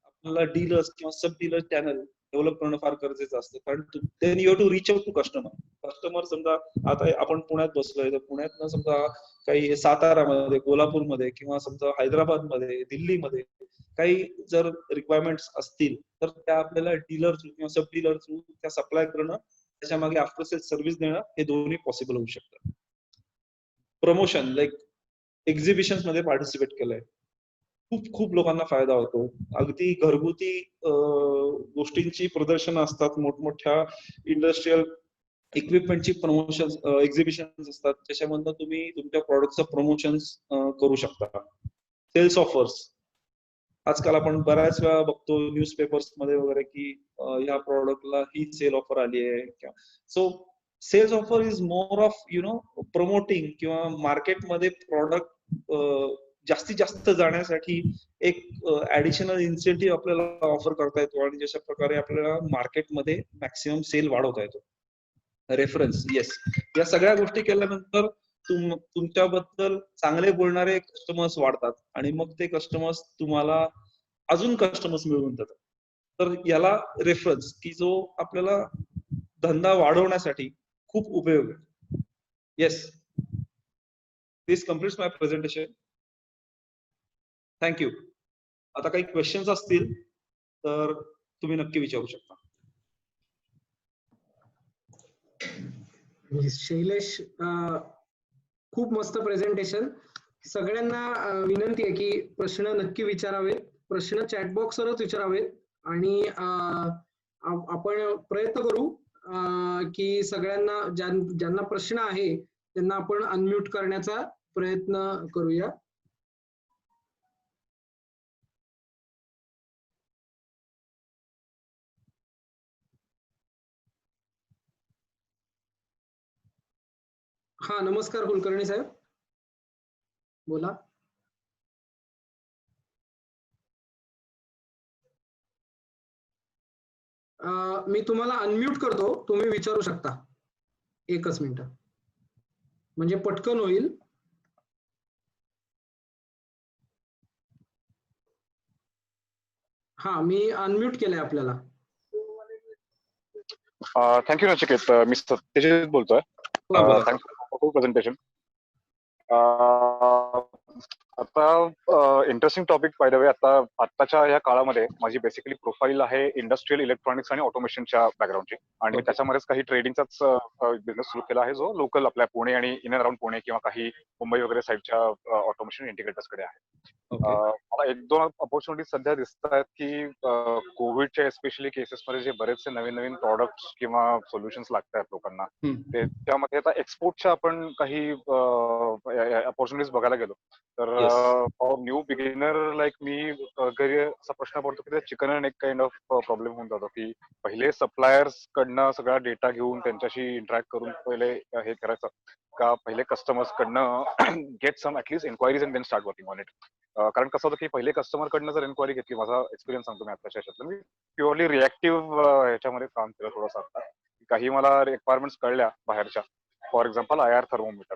Speaker 1: आपल्याला डीलर्स किंवा सब डीलर चॅनल डेव्हलप करणं फार गरजेचं असतं. कारण then you to reach out to customer. Customer समजा आता आपण पुण्यात बसलोय तर पुण्यात समजा काही सातारामध्ये, कोल्हापूरमध्ये किंवा समजा हैदराबादमध्ये, दिल्लीमध्ये काही जर रिक्वायरमेंट्स असतील तर त्या आपल्याला डीलर थ्रू किंवा सब डीलर थ्रू त्या सप्लाय करणं, त्याच्या मागे आफ्टर सेल सर्व्हिस देणं हे दोन्ही पॉसिबल होऊ शकतं. प्रमोशन लाईक एक्झिबिशन मध्ये पार्टिसिपेट केलंय, खूप खूप लोकांना फायदा होतो. अगदी घरगुती गोष्टींची प्रदर्शनं असतात, मोठमोठ्या इंडस्ट्रीयल इक्विपमेंटची प्रमोशन एक्झिबिशन असतात, त्याच्यामधनं तुम्ही तुमच्या प्रॉडक्टचं प्रमोशन करू शकता. सेल्स ऑफर्स आजकाल आपण बऱ्याच वेळा बघतो न्यूजपेपर्स मध्ये वगैरे की ह्या प्रॉडक्टला ही सेल ऑफर आली आहे. So cells offer is more of promoting किंवा मार्केटमध्ये प्रॉडक्ट जास्तीत जास्त जाण्यासाठी एक ऍडिशनल इन्सेंटिव्ह आपल्याला ऑफर करता येतो आणि जशा प्रकारे आपल्याला मार्केटमध्ये मॅक्सिमम सेल वाढवता येतो. रेफरन्स. येस. या सगळ्या गोष्टी केल्यानंतर तुमच्याबद्दल चांगले बोलणारे कस्टमर्स वाढतात आणि मग ते कस्टमर्स तुम्हाला अजून कस्टमर्स मिळवून देतात. तर याला रेफरन्स की जो आपल्याला धंदा वाढवण्यासाठी खूप उपयोग आहे. येस. दिस कम्प्लीट्स माय प्रेझेंटेशन. थँक्यू. आता काही क्वेश्चन्स असतील तर तुम्ही नक्की विचारू शकता.
Speaker 2: शैलेश, खूप मस्त प्रेझेंटेशन. सगळ्यांना विनंती आहे की प्रश्न नक्की विचारावे, प्रश्न चॅटबॉक्सवरच विचारावे आणि आपण प्रयत्न करू की सगळ्यांना ज्यांना प्रश्न आहे त्यांना आपण अनम्यूट करण्याचा प्रयत्न करूया. हा, नमस्कार कुलकर्णी साहेब, बोला. मी तुम्हाला अनम्यूट करतो, तुम्ही विचारू शकता. एकच मिनिट, म्हणजे पटकन होईल. हा, मी अनम्यूट केलंय आपल्याला.
Speaker 3: थँक्यू नचिकेत. मी सत्यजित बोलतोय.
Speaker 1: हा बोला.
Speaker 3: Thanks for presentation. आता interesting topic by the way. आताच्या या काळामध्ये माझी बेसिकली प्रोफाईल आहे इंडस्ट्रियल इलेक्ट्रॉनिक्स आणि ऑटोमेशनच्या बॅकग्राऊंडची, आणि मी
Speaker 1: Okay.
Speaker 3: त्याच्यामध्येच काही ट्रेडिंगचाच बिझनेस सुरू केला आहे, जो लोकल आपल्या पुणे आणि इन अँड अराउंड पुणे किंवा काही मुंबई वगैरे साईडच्या ऑटोमेशन इंटिग्रेटर्सकडे आहे.
Speaker 1: Okay.
Speaker 3: मला एक दोन अपॉर्च्युनिटी सध्या दिसत आहेत की कोविडच्या एस्पेशली केसेसमध्ये जे बरेचसे नवीन नवीन प्रॉडक्ट्स किंवा सोल्युशन्स लागत आहेत लोकांना, ते त्यामध्ये आता एक्सपोर्टच्या आपण काही अपॉर्च्युनिटीज बघायला गेलो तर
Speaker 1: Yes.
Speaker 3: For new beginner like मी घरी असा प्रश्न पडतो की chicken and egg kind of problem होऊन जातो की पहिले सप्लायर्स कडनं सगळा डेटा घेऊन त्यांच्याशी इंटरॅक्ट करून पहिले हे करायचं का पहिले कस्टमर्स कडनं get some at least enquiries and then start working on it. कारण कसं होतं की पहिले कस्टमर कडनं जर एन्क्वायरी घेतली, माझा एक्सपिरियन्स सांगतो मी आताच्या ह्याच्यातलं, मी प्युअरली रिॲक्टिव्ह ह्याच्यामध्ये काम केलं थोडंसं आता. काही मला रिक्वायरमेंट्स कळल्या बाहेरच्या, फॉर एक्झाम्पल IR थर्मोमीटर,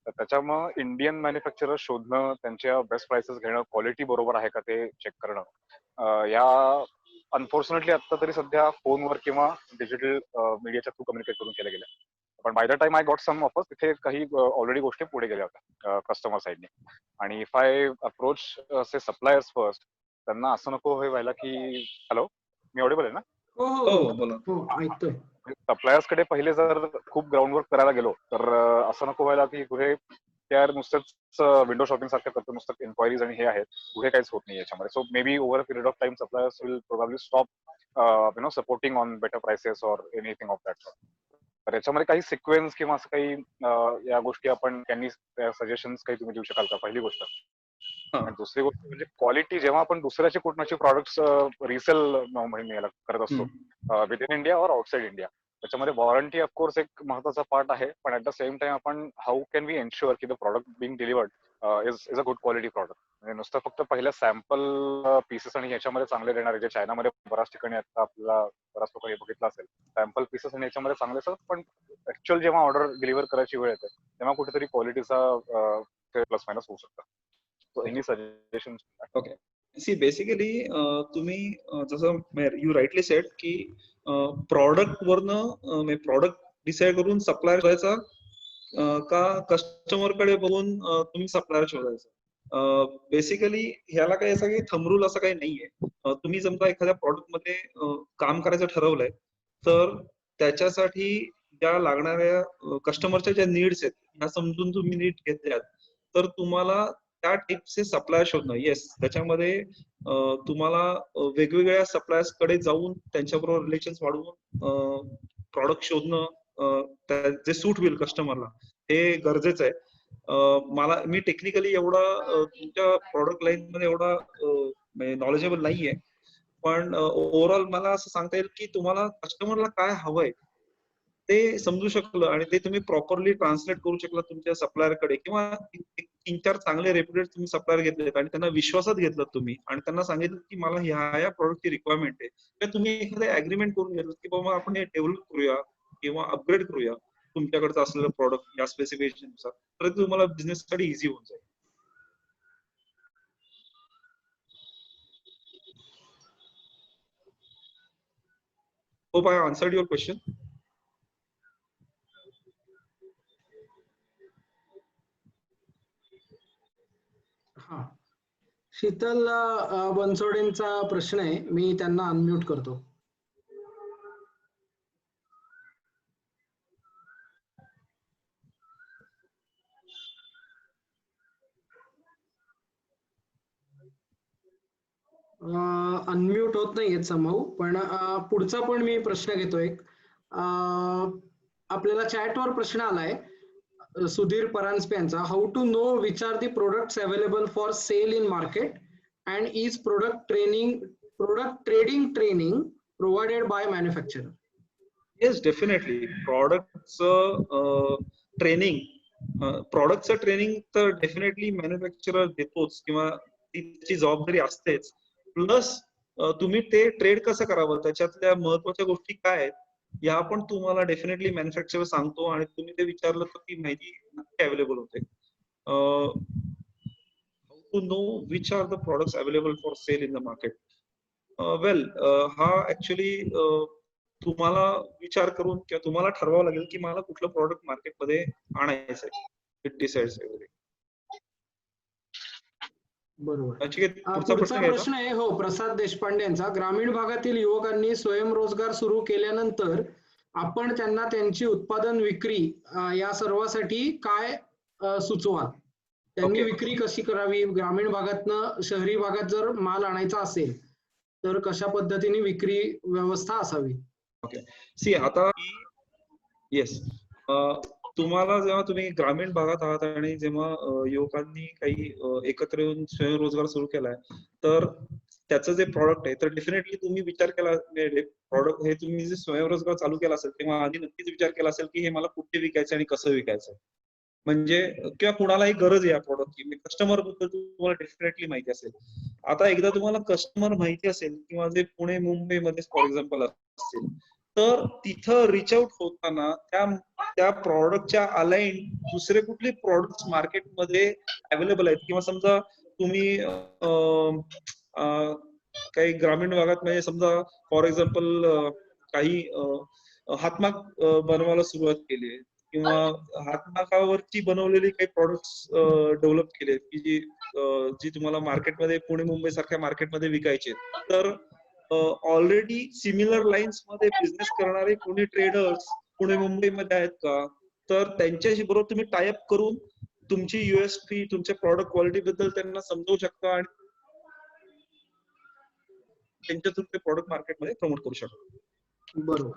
Speaker 3: तर त्याच्यामुळे इंडियन मॅन्युफॅक्चरर शोधणं, त्यांच्या बेस्ट प्राइसेस घेणं, क्वालिटी बरोबर आहे का ते चेक करणं, या अनफॉर्च्युनेटली आता तरी सध्या फोनवर किंवा डिजिटल मीडियाच्या थ्रू कम्युनिकेट करून केल्या गेल्या. पण by the time I got some offers, तिथे काही ऑलरेडी गोष्टी पुढे गेल्या होत्या कस्टमर साईडने. आणि if I approach say suppliers first, त्यांना असं नको व्हायला की हॅलो, मी ऑडिबल आहे ना?
Speaker 2: हो हो
Speaker 1: हो
Speaker 2: हो
Speaker 1: बोला.
Speaker 2: हो, ऐकतोय.
Speaker 3: सप्लायर्स कडे पहिले जर खूप ग्राउंड वर्क करायला गेलो तर असं नको व्हायला की पुढे त्या नुसतंच विंडो शॉपिंग सारखं करतो, नुसतं इन्क्वायरीज आणि हे आहेत, पुढे काहीच होत नाही याच्यामध्ये. So may be over a period of time suppliers will probably stop supporting on better prices or anything of that. तर याच्यामध्ये काही सिक्वेन्स किंवा असं काही या गोष्टी आपण त्यांनी सजेशन्स काही तुम्ही देऊ शकाल का, पहिली गोष्ट.
Speaker 1: हा.
Speaker 3: आणि दुसरी गोष्ट म्हणजे क्वालिटी, जेव्हा आपण दुसऱ्याचे कुठल्याचे प्रॉडक्ट्स रिसेल म्हणून करत असतो विद इन इंडिया और आउटसाइड इंडिया, त्याच्यामध्ये वॉरंटी ऑफकोर्स एक महत्वाचा पार्ट आहे, पण ऍट द सेम टाइम आपण हाऊ कॅन वी एन्श्युअर की the product being delivered is a good quality product. म्हणजे नुसतं फक्त पहिल्या सॅम्पल पीसेस आणि याच्यामध्ये चांगले देणारे, जे चायनामध्ये बऱ्याच ठिकाणी आता आपल्याला बऱ्याच लोकांनी बघितलं असेल, सॅम्पल पीसेस आणि याच्यामध्ये चांगले असतात, पण ऍक्च्युअल जेव्हा ऑर्डर डिलिव्हर करायची वेळ येते तेव्हा कुठेतरी क्वालिटीचा प्लस मायनस होऊ शकतं. So any suggestions?
Speaker 1: Okay. See basically तुम्ही जसं यू राईटली सेड की प्रॉडक्ट वरनं प्रॉडक्ट डिसाइड करून सप्लायर शोधायचा का कस्टमर कडे बघून तुम्ही सप्लायर शोधायचा. बेसिकली ह्याला काही असं काही थंब रूल असं काही नाहीये. तुम्ही समजा एखाद्या प्रॉडक्ट मध्ये काम करायचं ठरवलंय, तर त्याच्यासाठी ज्या लागणाऱ्या कस्टमरच्या ज्या नीड्स आहेत ह्या समजून तुम्ही नीड घेतल्यात, तर तुम्हाला त्या टाइपचे सप्लायर शोधणं. येस, त्याच्यामध्ये तुम्हाला वेगवेगळ्या सप्लायर्स कडे जाऊन त्यांच्याबरोबर रिलेशन्स वाढवून प्रॉडक्ट शोधणं जे सूट होईल कस्टमरला, हे गरजेचं आहे. मी टेक्निकली एवढा तुमच्या प्रॉडक्ट लाईन मध्ये एवढा नॉलेजेबल नाहीये, पण ओव्हरऑल मला असं सांगता येईल की तुम्हाला कस्टमरला काय हवंय ते समजू शकलं आणि ते तुम्ही प्रॉपरली ट्रान्सलेट करू शकला तुमच्या सप्लायर कडे, किंवा 3-4 चांगले रेप्युटेड तुम्ही सप्लायर घेतलेत आणि त्यांना विश्वासात घेतलं तुम्ही आणि त्यांना सांगितलं की मला ह्या प्रॉडक्टची रिक्वायरमेंट आहे, तर तुम्ही एखादं अग्रीमेंट करून घेतलं की बाबा आपण हे डेव्हलप करूया किंवा अपग्रेड करूया तुमच्याकडचं असलेलं प्रॉडक्ट या स्पेसिफिकेशन नुसार, तर ते तुम्हाला बिझनेस साठी इझी होऊन जाईल. Hope I answered your question.
Speaker 2: हा, शीतल बनसोडेंचा प्रश्न आहे, मी त्यांना अनम्यूट करतो. अनम्यूट होत नाहीयेत समहाऊ, पण पुढचा पण मी प्रश्न घेतो एक. आपल्याला चॅटवर प्रश्न आलाय सुधीर परांजपे यांचा. How to know which are the products available for sale in market and is product trading training provided by manufacturer?
Speaker 1: Yes, definitely. प्रॉडक्टचं ट्रेनिंग तर डेफिनेटली मॅन्युफॅक्चरर देतोच किंवा तिची जबाबदारी असतेच. प्लस तुम्ही ते ट्रेड कसं करावं, त्याच्यातल्या महत्वाच्या गोष्टी काय आहेत या पण तुम्हाला डेफिनेटली मॅन्युफॅक्चरर सांगतो आणि तुम्ही ते विचारलं तर ती माहिती नक्की अवेलेबल होते. How to know which are the products available for sale in the market. Well हा ऍक्च्युली तुम्हाला विचार करून किंवा तुम्हाला ठरवावं लागेल की मला कुठलं प्रॉडक्ट मार्केटमध्ये आणायचं आहे. It decides everything.
Speaker 2: बरोबर.
Speaker 1: नचिकेत पुढचा
Speaker 2: पुढचा
Speaker 1: प्रश्न घ्यायचा.
Speaker 2: प्रश्न आहे हो प्रसाद देशपांडे यांचा. ग्रामीण भागातील युवकांनी स्वयंरोजगार सुरू केल्यानंतर आपण त्यांना त्यांची उत्पादन विक्री या सर्वासाठी काय सुचवाल? त्यांनी
Speaker 1: Okay.
Speaker 2: विक्री कशी करावी? ग्रामीण भागातनं शहरी भागात जर माल आणायचा असेल तर कशा पद्धतीने विक्री व्यवस्था असावी?
Speaker 1: सी आता येस तुम्हाला जेव्हा तुम्ही ग्रामीण भागात आहात आणि जेव्हा युवकांनी काही एकत्र येऊन स्वयंरोजगार सुरू केलाय तर त्याचं जे प्रॉडक्ट आहे तर डेफिनेटली तुम्ही विचार केला प्रॉडक्ट हे तुम्ही जे स्वयंरोजगार चालू केला असेल तेव्हा आधी नक्कीच विचार केला असेल की हे मला कुठे विकायचं आणि कसं विकायचं. म्हणजे किंवा कुणालाही गरज आहे या प्रॉडक्टची कस्टमर बद्दल तुम्हाला डेफिनेटली माहिती असेल. आता एकदा तुम्हाला कस्टमर माहिती असेल किंवा जे पुणे मुंबईमध्ये फॉर एक्झाम्पल असतील तर तिथं रिच आउट होताना त्या प्रॉडक्टच्या अलाइन दुसरे कुठले प्रॉडक्ट मार्केटमध्ये अवेलेबल आहेत किंवा समजा तुम्ही काही ग्रामीण भागात म्हणजे समजा फॉर एक्झाम्पल काही हातमाग बनवायला सुरुवात केली किंवा हातमागावरती बनवलेली काही प्रॉडक्ट्स डेव्हलप केले की जी तुम्हाला मार्केटमध्ये पुणे मुंबई सारख्या मार्केटमध्ये विकायचे तर ऑलरेडी सिमिलर लाईन्स मध्ये बिझनेस करणारे कोणी ट्रेडर्स पुणे मुंबईमध्ये आहेत का तर त्यांच्याशी बरोबर तुम्ही टायअप करून तुमची युएसपी तुमच्या प्रॉडक्ट क्वालिटी बद्दल त्यांना समजवू शकता आणि त्यांच्यातून ते प्रॉडक्ट मार्केटमध्ये प्रमोट करू शकता.
Speaker 2: बरोबर.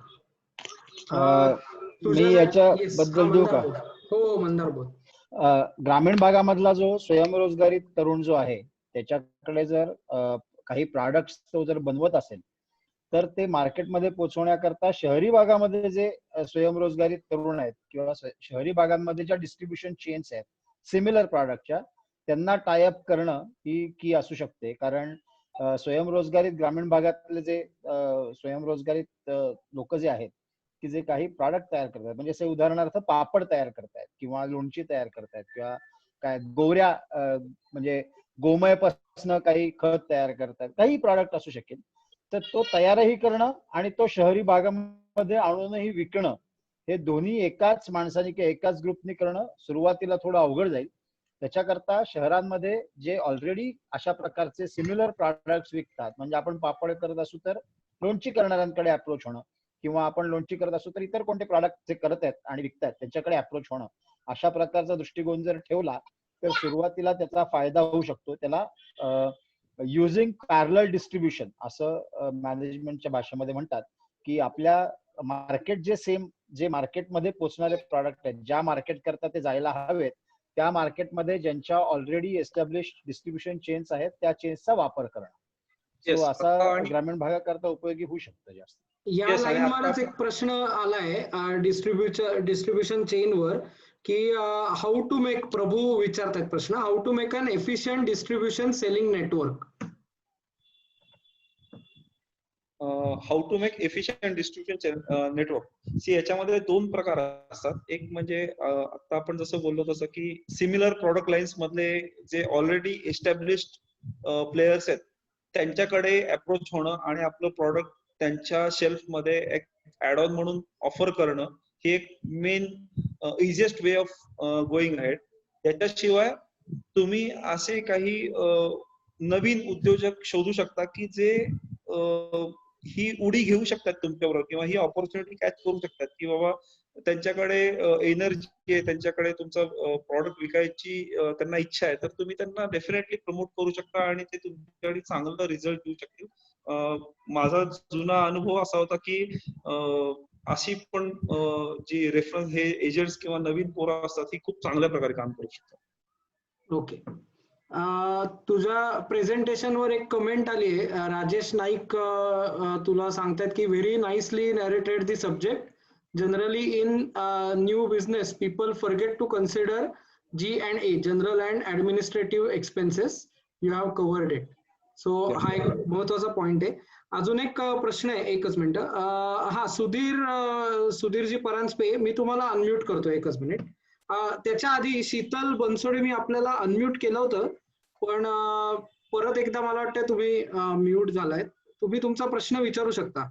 Speaker 4: मी याच्याबद्दल देऊ का?
Speaker 2: हो मंदार बोल.
Speaker 4: ग्रामीण भागामधला जो स्वयंरोजगारी तरुण जो आहे त्याच्याकडे जर काही प्रॉडक्ट्स तो जर बनवत असेल तर ते मार्केटमध्ये पोहोचवण्याकरता शहरी भागामध्ये जे स्वयंरोजगारी तरुण आहेत किंवा शहरी भागांमध्ये ज्या डिस्ट्रीब्युशन चेन्स आहेत सिमिलर प्रॉडक्टच्या त्यांना टायअप करणं ही की असू शकते. कारण स्वयंरोजगारीत ग्रामीण भागातले जे स्वयंरोजगारीत लोक जे आहेत की जे काही प्रॉडक्ट तयार करतात म्हणजे असे उदाहरणार्थ पापड तयार करतायत किंवा लोणची तयार करतायत किंवा काय गोवऱ्या म्हणजे गोमयपासून काही खत तयार करतात काही प्रॉडक्ट असू शकेल तर तो तयारही करणं आणि तो शहरी भागामध्ये आणूनही विकणं हे दोन्ही एकाच माणसाने किंवा एकाच ग्रुपने करणं सुरुवातीला थोडं अवघड जाईल. त्याच्याकरता शहरांमध्ये जे ऑलरेडी अशा प्रकारचे सिमिलर प्रॉडक्ट्स विकतात म्हणजे आपण पापड करत असू तर लोणची करणाऱ्यांकडे अप्रोच होणं किंवा आपण लोणची करत असू तर इतर कोणते प्रॉडक्ट जे करत आहेत आणि विकतात त्यांच्याकडे अप्रोच होणं अशा प्रकारचा दृष्टिकोन जर ठेवला तर सुरुवातीला त्याचा फायदा होऊ शकतो. त्याला युझिंग पॅरलल डिस्ट्रीब्युशन असं मॅनेजमेंटच्या भाषेमध्ये म्हणतात की आपल्या मार्केट जे मार्केटमध्ये पोहोचणारे प्रॉडक्ट आहेत ज्या मार्केट करता ते जायला हवेत त्या मार्केटमध्ये ज्यांच्या ऑलरेडी एस्टॅब्लिश डिस्ट्रीब्युशन चेन्स आहेत त्या चेन्सचा वापर करणं सो असा ग्रामीण भागाकरता उपयोगी होऊ शकतं जास्त.
Speaker 2: या लाईनवरच एक प्रश्न आलाय डिस्ट्रीब्युशन चेनवर की हाऊ टू मेक प्रभू विचारतात प्रश्न how to make an efficient distribution selling network.
Speaker 1: How to make efficient distribution network see याच्यामध्ये दोन प्रकार असतात. एक म्हणजे आता आपण जसं बोललो तसं की सिमिलर प्रॉडक्ट लाईन्स मधले जे ऑलरेडी एस्टॅब्लिश्ड प्लेयर्स आहेत त्यांच्याकडे अप्रोच होणं आणि आपलं प्रॉडक्ट त्यांच्या शेल्फ मध्ये एक ऍड ऑन म्हणून ऑफर करणं हे एक main easiest way of going ahead. त्याच्याशिवाय तुम्ही असे काही नवीन उद्योजक शोधू शकता की जे ही उडी घेऊ शकतात तुमच्याबरोबर किंवा ही ऑपॉर्च्युनिटी कॅच करू शकतात की बाबा त्यांच्याकडे एनर्जी आहे त्यांच्याकडे तुमचं प्रॉडक्ट विकायची त्यांना इच्छा आहे तर तुम्ही त्यांना डेफिनेटली प्रमोट करू शकता आणि ते तुमच्याकडे चांगलं रिझल्ट देऊ शकतील. माझा जुना अनुभव असा होता की अशी पण जी रेफरन्स हे एजंट्स किंवा नवीन पोरं असतात ही खूप चांगल्या प्रकारे काम करू शकतात.
Speaker 2: ओके. तुझ्या प्रेझेंटेशन वर एक कमेंट आली आहे राजेश नाईक तुला सांगतात की very nicely narrated the subject. Generally in new business people forget to consider G&A general and administrative expenses. You have covered it. So हा एक महत्वाचा पॉइंट आहे. अजून एक प्रश्न आहे एकच मिनिट. हा सुधीरजी परांजपे मी तुम्हाला अनम्यूट करतो एकच मिनिट. त्याच्या आधी शीतल बनसोडे मी आपल्याला अनम्यूट केलं होतं पण परत एकदा मला वाटतं तुम्ही म्यूट झालाय तुम्ही तुमचा प्रश्न विचारू शकता.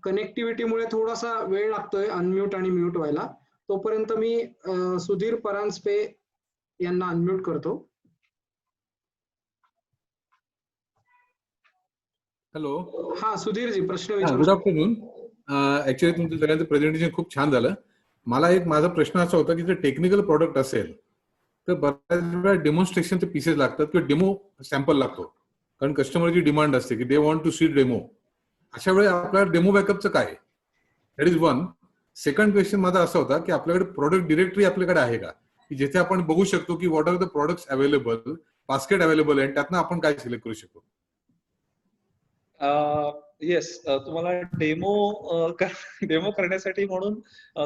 Speaker 2: कनेक्टिव्हिटीमुळे थोडासा वेळ लागतोय अनम्यूट आणि म्यूट व्हायला. तोपर्यंत मी सुधीर परांजपे यांना अनम्यूट करतो.
Speaker 5: हॅलो.
Speaker 2: हा सुधीरजी, प्रश्न
Speaker 5: गुड
Speaker 2: विचारू.
Speaker 5: आफ्टरनून. ऍक्च्युअली तुमचं सगळ्यांचं प्रेझेंटेशन खूप छान झालं. मला एक माझा प्रश्न असा होता की जर टेक्निकल प्रोडक्ट असेल तर बऱ्याच वेळा डेमॉन्स्ट्रेशनचे पीसेस लागतात किंवा डेमो सॅम्पल लागतो, कारण कस्टमरची डिमांड असते की they want to see demo. अशा वेळी आपल्याला डेमो बॅकअपचं काय? That is one. Second question माझा असा होता की आपल्याकडे प्रोडक्ट डिरेक्टरी आपल्याकडे आहे का, की जिथे आपण बघू शकतो की what are the products available, basket available आहे, त्यातनं आपण काय सिलेक्ट करू शकतो?
Speaker 1: येस, तुम्हाला डेमो करण्यासाठी म्हणून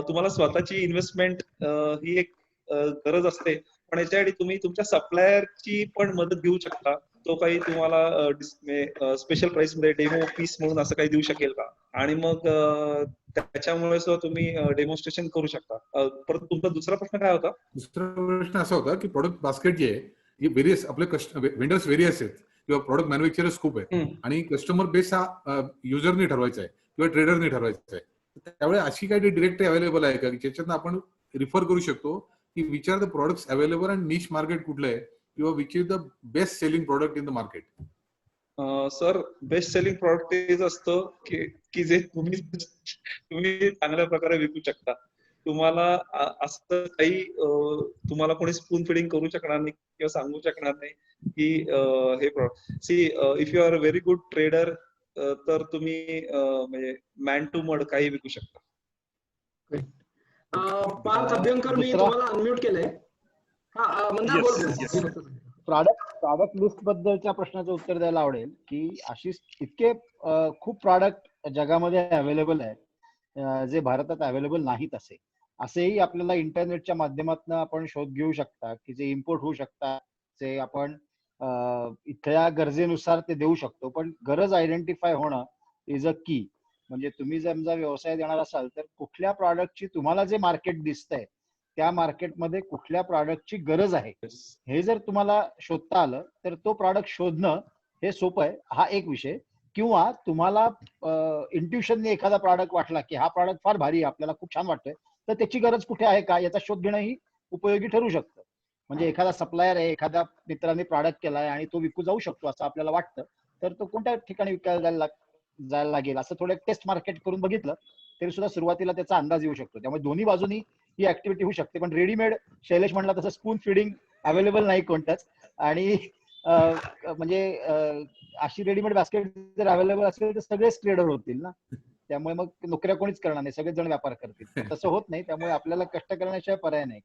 Speaker 1: तुम्हाला स्वतःची इन्व्हेस्टमेंट ही एक गरज असते, पण याच्यासाठी तुम्ही तुमच्या सप्लायरची पण मदत घेऊ शकता. तो काही तुम्हाला स्पेशल प्राइस मध्ये डेमो पीस म्हणून असं काही देऊ शकेल का, आणि मग त्याच्यामुळे तुम्ही डेमॉन्स्ट्रेशन करू शकता. परत तुमचा दुसरा प्रश्न काय होता?
Speaker 5: दुसरा प्रश्न असा होता की प्रोडक्ट बास्केट जे आहे हे व्हेरियस आपले वेंडर्स व्हेरियस आहेत किंवा प्रोडक्ट मॅन्युफॅक्चरर्स खूप आहेत आणि कस्टमर बेस हा युजरनी ठरवायचा आहे किंवा ट्रेडरनी ठरवायचा आहे. त्यावेळी अशी काही डिरेक्टरी अवेलेबल आहे का की ज्याच्यातनं आपण रिफर करू शकतो की which are the products available आणि निश मार्केट कुठलं आहे किंवा which is the best selling product in the market?
Speaker 1: Sir, best selling product तेच असतं की जे तुम्ही चांगल्या प्रकारे विकू शकता. तुम्हाला असं काही तुम्हाला कोणी स्पून फिडिंग करू शकणार नाही किंवा सांगू शकणार नाही की हे product see if you are a very good trader तर तुम्ही म्हणजे मॅन टू मड काही विकू शकता.
Speaker 2: पार्थ अभ्यंकर, मी तुम्हाला अनम्यूट केलंय. हा मंदार बोल.
Speaker 4: प्रॉडक्ट लिस्ट बद्दलच्या प्रश्नाचं उत्तर द्यायला आवडेल की अशी इतके खूप प्रॉडक्ट जगामध्ये अवेलेबल आहेत जे भारतात अवेलेबल नाहीत असेही आपल्याला इंटरनेटच्या माध्यमातून आपण शोध घेऊ शकता की जे इम्पोर्ट होऊ शकतात, जे आपण इथल्या गरजेनुसार ते देऊ शकतो. पण गरज आयडेंटिफाय होणं इज अ की. म्हणजे तुम्ही समजा व्यवसाय देणार असाल तर कुठल्या प्रॉडक्टची तुम्हाला जे मार्केट दिसतंय त्या मार्केटमध्ये कुठल्या प्रॉडक्टची गरज आहे हे जर तुम्हाला शोधता आलं तर तो प्रॉडक्ट शोधणं हे सोपं आहे. हा एक विषय. किंवा तुम्हाला इंट्युशनने एखादा प्रॉडक्ट वाटला की हा प्रॉडक्ट फार भारी आहे, आपल्याला खूप छान वाटतोय, तर त्याची गरज कुठे आहे का याचा शोध घेणं ही उपयोगी ठरू शकतं. म्हणजे एखादा सप्लायर आहे, एखाद्या मित्राने प्रॉडक्ट केलाय आणि तो विकू जाऊ शकतो असं आपल्याला वाटतं, तर तो कोणत्या ठिकाणी विकायला जायला लागेल असं थोडं टेस्ट मार्केट करून बघितलं तरी सुद्धा सुरुवातीला त्याचा अंदाज येऊ शकतो. त्यामुळे दोन्ही बाजूनी ही ऍक्टिव्हिटी होऊ शकते. पण रेडीमेड शैलेश म्हणला तसं स्पून फिडिंग अवेलेबल नाही कोणताच. आणि म्हणजे अशी रेडीमेड बास्केट जर अवेलेबल असेल तर सगळेच ट्रेडर होतील ना. त्यामुळे मग नोकऱ्या कोणीच करणार नाही, सगळेच जण व्यापार करतील. तसं होत नाही, त्यामुळे आपल्याला कष्ट करण्याशिवाय पर्याय नाही.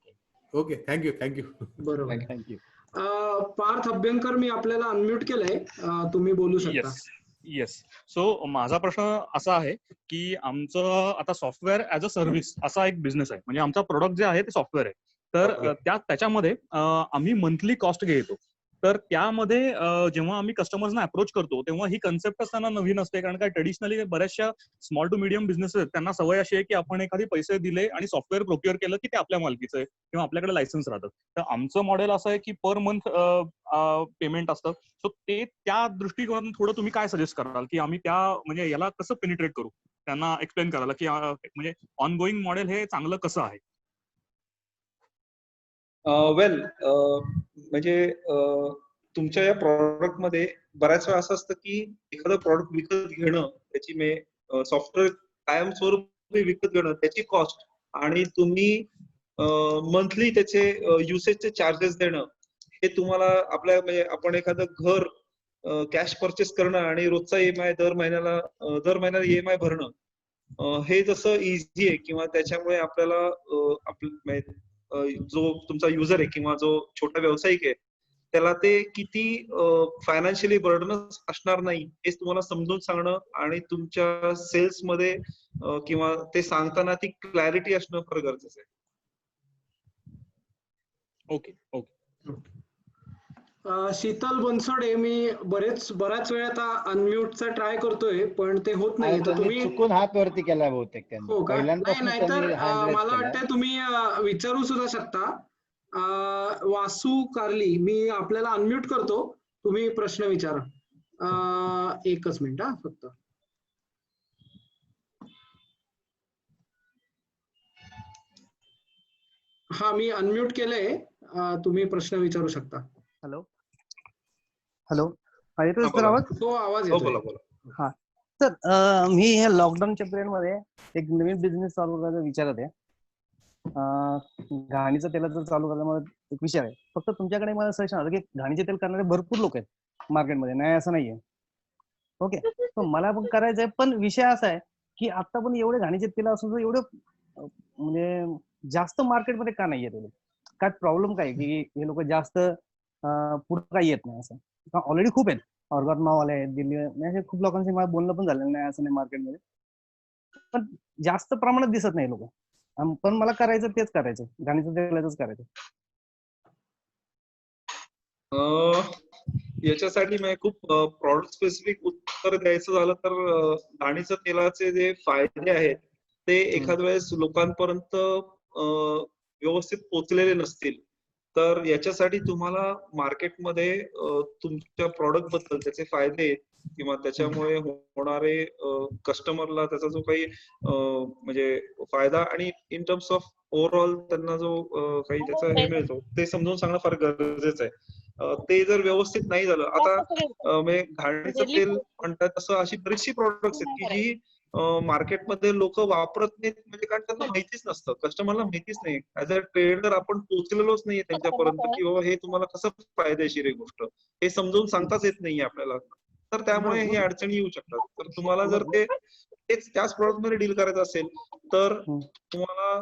Speaker 5: Okay, thank you.
Speaker 2: बरोबर.
Speaker 4: थँक्यू.
Speaker 2: पार्थ अभ्यंकर, मी आपल्याला अनम्यूट केलंय, तुम्ही बोलू शकता.
Speaker 6: येस. सो माझा प्रश्न असा आहे की आमचं आता सॉफ्टवेअर ऍज अ सर्व्हिस असा एक बिझनेस आहे. म्हणजे आमचा प्रोडक्ट जे आहे ते सॉफ्टवेअर आहे. तर त्याच्यामध्ये आम्ही मंथली कॉस्ट घेतो. तर त्यामध्ये जेव्हा आम्ही कस्टमर्सना अप्रोच करतो तेव्हा ही कन्सेप्टच त्यांना नवीन असते, कारण काय ट्रेडिशनली बऱ्याचशा स्मॉल टू मिडियम बिझनेसेस आहेत त्यांना सवय अशी आहे की आपण एखादी पैसे दिले आणि सॉफ्टवेअर प्रोक्युअर केलं की ते आपल्या मालकीचं आहे किंवा आपल्याकडे लायसन्स राहतं. तर आमचं मॉडेल असं आहे की पर मंथ पेमेंट असतं. सो ते त्या दृष्टिकोनातून थोडं तुम्ही काय सजेस्ट कराल की आम्ही त्या म्हणजे याला कसं पेनिट्रेट करू, त्यांना एक्सप्लेन करायला की म्हणजे ऑन गोईंग मॉडेल हे चांगलं कसं आहे?
Speaker 1: वेल, म्हणजे तुमच्या या प्रॉडक्ट मध्ये बऱ्याच वेळा असं असतं की एखादं प्रॉडक्ट विकत घेणं, त्याची सॉफ्टवेअर कायमस्वरूपी विकत घेणं, त्याची कॉस्ट, आणि तुम्ही मंथली त्याचे युसेजचे चार्जेस देणं, हे तुम्हाला आपल्या म्हणजे आपण एखादं घर कॅश परचेस करणं आणि रोजचा ईएमआय दर महिन्याला ईएमआय भरणं, हे जसं इझी आहे किंवा त्याच्यामुळे आपल्याला जो तुमचा युजर आहे किंवा जो छोटा व्यावसायिक आहे त्याला ते किती फायनान्शियली बर्डनस असणार नाही हे तुम्हाला समजून सांगणं आणि तुमच्या सेल्स मध्ये किंवा ते सांगताना ती क्लॅरिटी असणं फार गरजेचं आहे.
Speaker 6: ओके.
Speaker 2: शीतल बनसोडे, मी बऱ्याच वेळ आता अनम्यूटचा ट्राय करतोय पण ते होत नाही. तर तुम्ही
Speaker 4: चुकून हात वरती केलाय बहुतेक त्यांनी.
Speaker 2: हो का? नाही तर मला
Speaker 4: वाटतं
Speaker 2: वाटतं तुम्ही विचारू सुद्धा शकता. वासू कार्ली, मी आपल्याला अनम्यूट करतो, तुम्ही प्रश्न विचारा. एकच मिनिट हा फक्त. हा मी अनम्यूट केलंय. तुम्ही प्रश्न विचारू शकता.
Speaker 7: हॅलो हॅलो, येतोय
Speaker 1: हा,
Speaker 7: सर
Speaker 1: बोला.
Speaker 7: आवाज?
Speaker 2: तो आवाज
Speaker 1: हो,
Speaker 2: येतोय.
Speaker 1: बोला बोला.
Speaker 7: हा सर, मी ह्या लॉकडाऊनच्या पिरियड मध्ये एक नवीन बिझनेस चालू करायचा विचारत आहे. घाणीचं तेलाचं चालू करायला मला एक विचार आहे. फक्त तुमच्याकडे मला सजेशन आलं की घाणीचे तेल करणारे भरपूर लोक आहेत मार्केटमध्ये, नाही असं नाहीये. ओके, पण मला पण करायचं आहे. पण विषय असा आहे की आता पण एवढे घाणीचे तेल असून एवढं म्हणजे जास्त मार्केटमध्ये का नाही येत? काय प्रॉब्लेम काय की हे लोक जास्त पुढे काही येत नाही? असं ऑलरेडी खूप आहेत, ऑर्गॉन नावाले आहेत, दिल्ली म्हणजे खूप लोकांशी मला बोलणं पण झालेलं नाही असं नाही मार्केटमध्ये, पण जास्त प्रमाणात दिसत नाही लोक. पण मला करायचं तेच करायचं, घाणीचं तेलाचंच करायचं.
Speaker 1: याच्यासाठी मी खूप प्रॉडक्ट स्पेसिफिक उत्तर द्यायचं झालं तर घाणीचं तेलाचे जे फायदे आहेत ते एखाद वेळेस लोकांपर्यंत व्यवस्थित पोहोचलेले नसतील, तर याच्यासाठी तुम्हाला मार्केटमध्ये तुमच्या प्रॉडक्ट बद्दल त्याचे फायदे किंवा त्याच्यामुळे होणारे कस्टमरला त्याचा जो काही म्हणजे फायदा आणि इन टर्म्स ऑफ ओव्हरऑल त्यांना जो काही त्याचा हे मिळतो ते समजून सांगणं फार गरजेचं आहे. ते जर व्यवस्थित नाही झालं, आता म्हणजे घाणीचं तेल म्हणतात तसं अशी बरीचशी प्रोडक्ट्स आहेत की जी मार्केटमध्ये लोक वापरत नाहीत, म्हणजे कारण त्यांना माहितीच नसतं, कस्टमरला माहितीच नाही. ऍज अ ट्रेडर आपण पोहोचलेलोच नाहीये त्यांच्यापर्यंत की बाबा हे तुम्हाला कसं फायदेशीर आहे गोष्ट, हे समजून सांगताच येत नाहीये आपल्याला. तर त्यामुळे हे अडचणी येऊ शकतात. तर तुम्हाला जर तेच त्याच प्रॉडक्ट मध्ये डील करायचं असेल तर तुम्हाला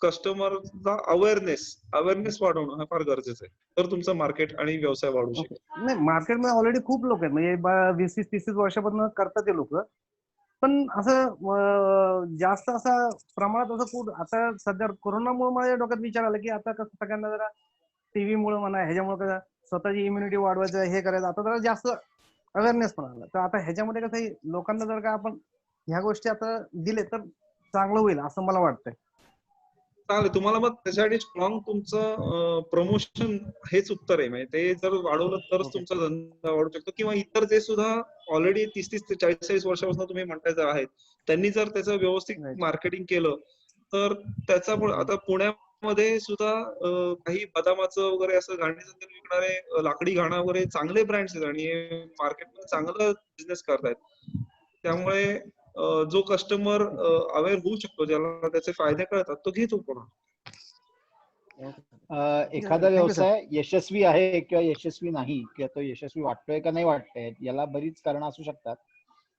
Speaker 1: कस्टमरचा अवेअरनेस वाढवणं हा फार गरजेचं आहे, तर तुमचं मार्केट आणि व्यवसाय वाढू शकेल.
Speaker 7: नाही, मार्केटमध्ये ऑलरेडी खूप लोक आहेत, म्हणजे 20-30 वर्षापासून करतात ते लोक. पण असं जास्त असं प्रमाणात असं आता सध्या कोरोनामुळे माझ्या डोक्यात विचार आला की आता कसं सगळ्यांना जरा टीव्ही मुळे म्हणा ह्याच्यामुळे कसं स्वतःची इम्युनिटी वाढवायचं हे करायचं, आता जरा जास्त अवेअरनेस पण आला. तर आता ह्याच्यामध्ये कसं लोकांना जर का आपण ह्या गोष्टी आता दिले तर चांगलं होईल असं मला वाटतंय.
Speaker 1: चालेल, तुम्हाला मग त्याच्यासाठी स्ट्रॉंग तुमचं प्रमोशन हेच उत्तर आहे. म्हणजे ते जर वाढवलं तरच तुमचा धंदा वाढू शकतो, किंवा इतर जे सुद्धा ऑलरेडी 30 ते 40 वर्षापासून तुम्ही म्हणताय आहेत त्यांनी जर त्याचं व्यवस्थित मार्केटिंग केलं तर त्याचा आता पुण्यामध्ये सुद्धा काही बदामाचं वगैरे असं घाणीचं तेल विकणारे लाकडी घाणा वगैरे चांगले ब्रँड्स आहेत आणि मार्केटमध्ये चांगलं बिझनेस करतायत. त्यामुळे जो कस्टमर अवेअर होऊ शकतो, ज्याला त्याचे फायदे कळतात, तो घेतो पुन्हा.
Speaker 4: एखादा व्यवसाय यशस्वी आहे किंवा यशस्वी नाही, किंवा तो यशस्वी वाटतोय का नाही वाटतोय, याला बरीच कारण असू शकतात.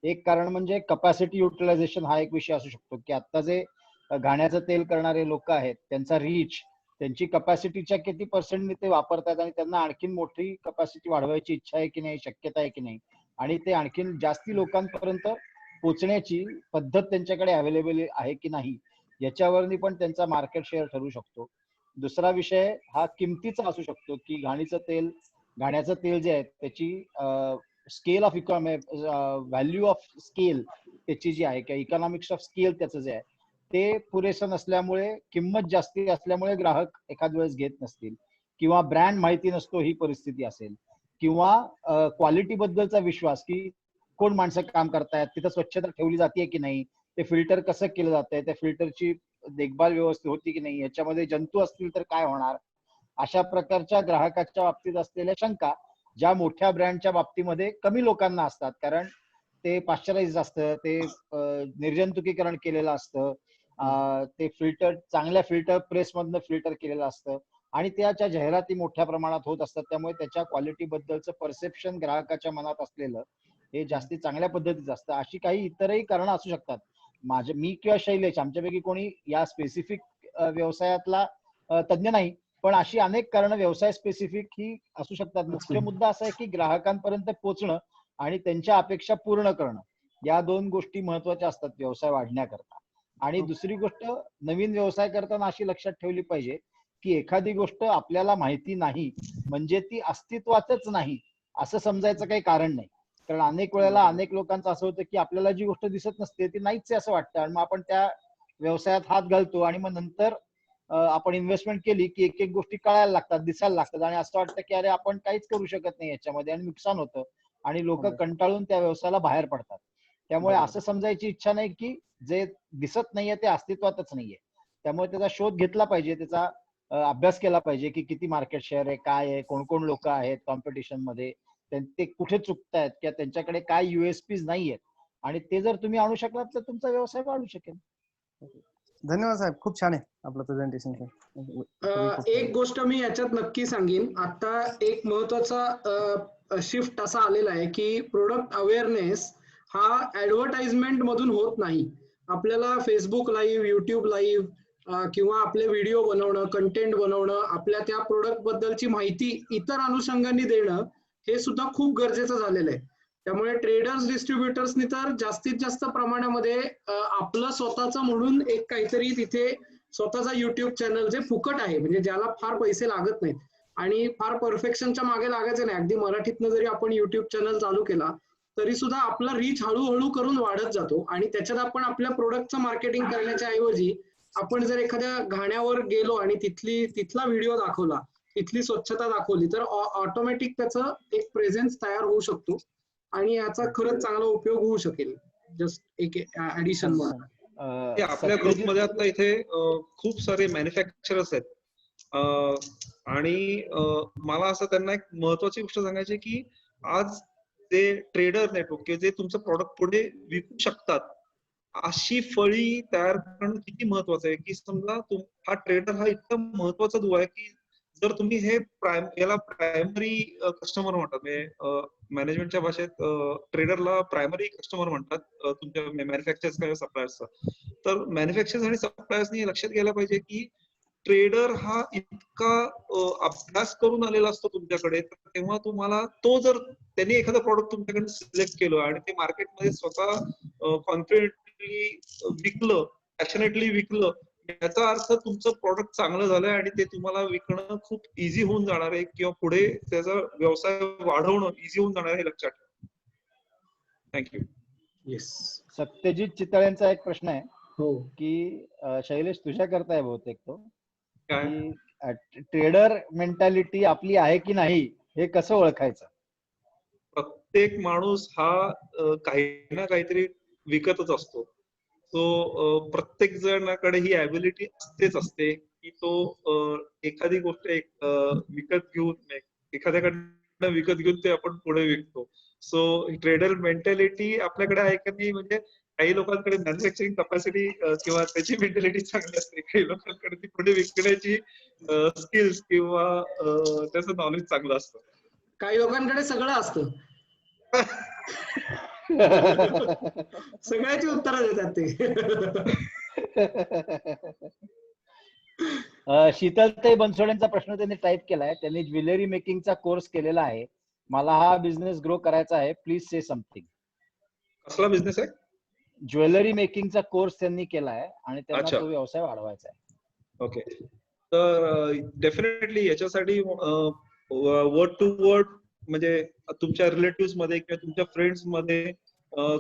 Speaker 4: एक कारण म्हणजे कपॅसिटी युटिलायझेशन हा एक विषय असू शकतो की आता जे घाण्याचं तेल करणारे लोक आहेत त्यांचा रीच, त्यांची कपॅसिटीच्या किती पर्सेंटने ते वापरतात आणि त्यांना आणखीन मोठी कपॅसिटी वाढवायची इच्छा आहे की नाही, शक्यता आहे की नाही, आणि ते आणखीन जास्ती लोकांपर्यंत पोहोचण्याची पद्धत त्यांच्याकडे अवेलेबल आहे की नाही, याच्यावरनी पण त्यांचा मार्केट शेअर ठरू शकतो. दुसरा विषय हा किमतीचा असू शकतो की घाण्याचं तेल जे आहे त्याची scale of value of scale त्याची जी आहे किंवा इकॉनॉमिक्स ऑफ स्केल त्याचं जे आहे ते पुरेसं नसल्यामुळे, किंमत जास्ती असल्यामुळे ग्राहक एखाद वेळेस घेत नसतील, किंवा ब्रँड माहिती नसतो ही परिस्थिती असेल, किंवा क्वालिटी बद्दलचा विश्वास की कोण माणसं काम करतायत, तिथं स्वच्छता ठेवली जाते की नाही, ते फिल्टर कसं केलं जातंय, त्या फिल्टरची देखभाल व्यवस्थित होती की नाही, याच्यामध्ये जंतू असतील तर काय होणार, अशा प्रकारच्या ग्राहकाच्या बाबतीत असलेल्या शंका ज्या मोठ्या ब्रँडच्या बाबतीमध्ये कमी लोकांना असतात, कारण ते पाश्चराइज असतं, ते निर्जंतुकीकरण केलेलं असतं, ते फिल्टर चांगल्या फिल्टर प्रेस मधनं फिल्टर केलेलं असतं आणि त्याच्या जाहिराती मोठ्या प्रमाणात होत असतात. त्यामुळे त्याच्या क्वालिटी बद्दलचं परसेप्शन ग्राहकाच्या मनात असलेलं हे जास्ती चांगल्या पद्धतीचं असतं. अशी काही इतरही कारणं असू शकतात. मी किंवा शैलेश आमच्यापैकी कोणी या स्पेसिफिक व्यवसायातला तज्ञ नाही, पण अशी अनेक कारणं व्यवसाय स्पेसिफिक ही असू शकतात. मुख्य मुद्दा असा आहे की ग्राहकांपर्यंत पोहोचणं आणि त्यांच्या अपेक्षा पूर्ण करणं, या दोन गोष्टी महत्वाच्या असतात व्यवसाय वाढण्याकरता. आणि दुसरी गोष्ट, नवीन व्यवसाय करताना अशी लक्षात ठेवली पाहिजे की एखादी गोष्ट आपल्याला माहिती नाही म्हणजे ती अस्तित्वातच नाही असं समजायचं काही कारण नाही. कारण अनेक वेळेला अनेक लोकांचं असं होतं की आपल्याला जी गोष्ट दिसत नसते ती नाहीच आहे असं वाटतं आणि मग आपण त्या व्यवसायात हात घालतो आणि मग नंतर आपण इन्व्हेस्टमेंट केली की एक एक गोष्टी कळायला लागतात, दिसायला लागतात आणि असं वाटतं की अरे आपण काहीच करू शकत नाही याच्यामध्ये आणि नुकसान होतं आणि लोक
Speaker 7: बरोबर.
Speaker 4: कंटाळून त्या व्यवसायाला बाहेर पडतात. त्यामुळे
Speaker 7: बरोबर.
Speaker 4: असं समजायची इच्छा नाही की जे दिसत नाहीये ते अस्तित्वातच नाहीये. त्यामुळे त्याचा शोध घेतला पाहिजे, त्याचा अभ्यास केला पाहिजे की किती मार्केट शेअर आहे, काय आहे, कोण कोण लोक आहेत कॉम्पिटिशन मध्ये, ते कुठे चुकतायत किंवा त्यांच्याकडे काय युएसपीज नाहीयेत आणि ते जर तुम्ही आणू शकलात तर तुमचा व्यवसाय वाढू शकेल.
Speaker 7: धन्यवाद साहेब, खूप छान आहे आपलं प्रेझेंटेशन.
Speaker 2: एक गोष्ट मी याच्यात नक्की सांगेन, आता एक महत्वाचा शिफ्ट असा आलेला आहे की प्रोडक्ट अवेअरनेस हा ऍडव्हर्टाइजमेंट मधून होत नाही. आपल्याला फेसबुक लाईव्ह, युट्यूब लाईव्ह किंवा आपले व्हिडिओ बनवणं, कंटेंट बनवणं, आपल्या त्या प्रोडक्ट बद्दलची माहिती इतर अनुषंगाने देणं हे सुद्धा खूप गरजेचं झालेलं आहे. त्यामुळे ट्रेडर्स, डिस्ट्रीब्युटर्सनी तर जास्तीत जास्त प्रमाणामध्ये आपलं स्वतःचं म्हणून एक काहीतरी तिथे स्वतःचा युट्यूब चॅनल जे फुकट आहे, म्हणजे ज्याला फार पैसे लागत नाहीत आणि फार परफेक्शनच्या मागे लागायचं नाही. अगदी मराठीतनं जरी आपण युट्यूब चॅनल चालू केला तरी सुद्धा आपला रीच हळूहळू करून वाढत जातो आणि त्याच्यात आपण आपल्या प्रोडक्टचं मार्केटिंग करण्याच्या ऐवजी आपण जर एखाद्या घाण्यावर गेलो आणि तिथला व्हिडिओ दाखवला, तिथली स्वच्छता दाखवली तर ऑटोमॅटिक त्याचं एक प्रेझेन्स तयार होऊ शकतो आणि याचा खरंच चांगला उपयोग होऊ शकेल. जस्ट एक ऍडिशन म्हणून.
Speaker 1: आपल्या ग्रुपमध्ये आता इथे खूप सारे मॅन्युफॅक्चरर्स आहेत आणि मला असं त्यांना एक महत्वाची गोष्ट सांगायची की आज ते ट्रेडर नेटवर्क जे तुमचं प्रॉडक्ट पुढे विकू शकतात, अशी फळी तयार करणं किती महत्वाचं आहे की समजा हा ट्रेडर हा इतका महत्वाचा दुवा आहे की जर तुम्ही हे याला प्रायमरी कस्टमर म्हणतात, म्हणजे मॅनेजमेंटच्या भाषेत ट्रेडरला प्रायमरी कस्टमर म्हणतात तुमच्या मॅन्युफॅक्चरर्स किंवा सप्लायर्सचा. तर मॅन्युफॅक्चरर्स आणि सप्लायर्सनी लक्षात घ्यायला पाहिजे की ट्रेडर हा इतका अभ्यास करून आलेला असतो तुमच्याकडे, तेव्हा तुम्हाला तो जर त्यांनी एखादं प्रॉडक्ट तुमच्याकडे सिलेक्ट केलं आणि ते मार्केटमध्ये स्वतः कॉन्फिडेंटली विकलं, पॅशनेटली विकलं, याचा अर्थ तुमचं प्रॉडक्ट चांगलं झालंय आणि ते तुम्हाला विकणं खूप इझी होऊन जाणार आहे किंवा पुढे त्याचा व्यवसाय वाढवणं इझी होऊन जाणार आहे, हे लक्षात ठेवा. थँक्यू.
Speaker 2: येस.
Speaker 4: सत्यजित चितळेंचा एक प्रश्न आहे
Speaker 2: हो.
Speaker 4: की शैलेश तुझ्या करता आहे बहुतेक तो,
Speaker 1: काय
Speaker 4: की ट्रेडर मेंटॅलिटी आपली आहे की नाही हे कसं ओळखायचं?
Speaker 1: प्रत्येक माणूस हा काही ना काहीतरी विकतच असतो. तो प्रत्येक जणाकडे ही ॲबिलिटी असतेच असते की तो एखादी गोष्ट विकत घेऊन एखाद्याकडनं विकत घेऊन ते आपण पुढे विकतो. सो ट्रेडर मेंटॅलिटी आपल्याकडे आहे का नाही, म्हणजे काही लोकांकडे मॅन्युफॅक्चरिंग कॅपॅसिटी किंवा त्याची मेंटॅलिटी चांगली असते, काही लोकांकडे ती पुढे विकण्याची स्किल्स किंवा त्याचं नॉलेज चांगलं असतं.
Speaker 2: काही लोकांकडे सगळं असतं. सगळ्याची उत्तरं देतात ते.
Speaker 4: शीतलताई बनसोडेंचा प्रश्न त्यांनी टाईप केलाय. त्यांनी ज्वेलरी मेकिंगचा कोर्स केलेला आहे. मला हा बिझनेस ग्रो करायचा आहे, प्लीज से समथिंग.
Speaker 1: कसला बिझनेस आहे?
Speaker 4: ज्वेलरी मेकिंगचा कोर्स त्यांनी केलाय आणि त्यांना
Speaker 1: अच्छा.
Speaker 4: तो व्यवसाय वाढवायचा आहे.
Speaker 1: ओके. तर डेफिनेटली याच्यासाठी वर्ड टू वर्ड, म्हणजे तुमच्या रिलेटिव्ह मध्ये किंवा तुमच्या फ्रेंड्स मध्ये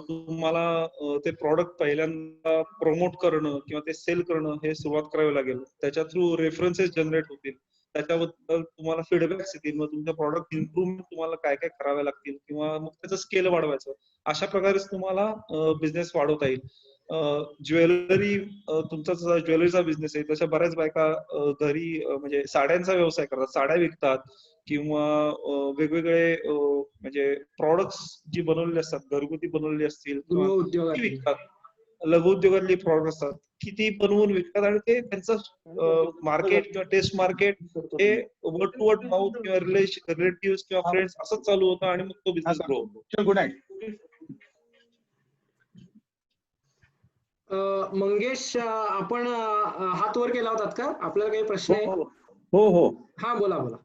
Speaker 1: तुम्हाला ते प्रॉडक्ट पहिल्यांदा प्रमोट करणं किंवा ते सेल करणं हे सुरुवात करावी लागेल. त्याच्या थ्रू रेफरन्सेस जनरेट होतील, त्याच्याबद्दल तुम्हाला फीडबॅक्स येतील, मग तुमच्या प्रॉडक्ट इम्प्रूव्हमेंट तुम्हाला काय काय करावे लागतील किंवा मग त्याचं स्केल वाढवायचं. अशा प्रकारेच तुम्हाला बिझनेस वाढवता येईल. ज्वेलरी, तुमचा जसा ज्वेलरीचा बिझनेस आहे तशा बऱ्याच बायका घरी म्हणजे साड्यांचा व्यवसाय करतात, साड्या विकतात किंवा वेगवेगळे म्हणजे प्रॉडक्ट्स जी बनवलेली असतात, घरगुती बनवलेली असतील किंवा ती विकतात. लघु उद्योगातली प्रॉडक्ट असतात की ती बनवून विकतात आणि ते त्यांचं मार्केट किंवा टेस्ट मार्केट हे वर्ड टू वर्ड माउथ किंवा रिलेटिव्ह किंवा फ्रेंड्स असंच चालू होतं आणि मग तो बिझनेस ग्रो होतो.
Speaker 4: Good night.
Speaker 2: मंगेश, आपण हात वर केला होतात का? आपल्याला काही प्रश्न आहे?
Speaker 8: हो.
Speaker 2: हा, बोला बोला.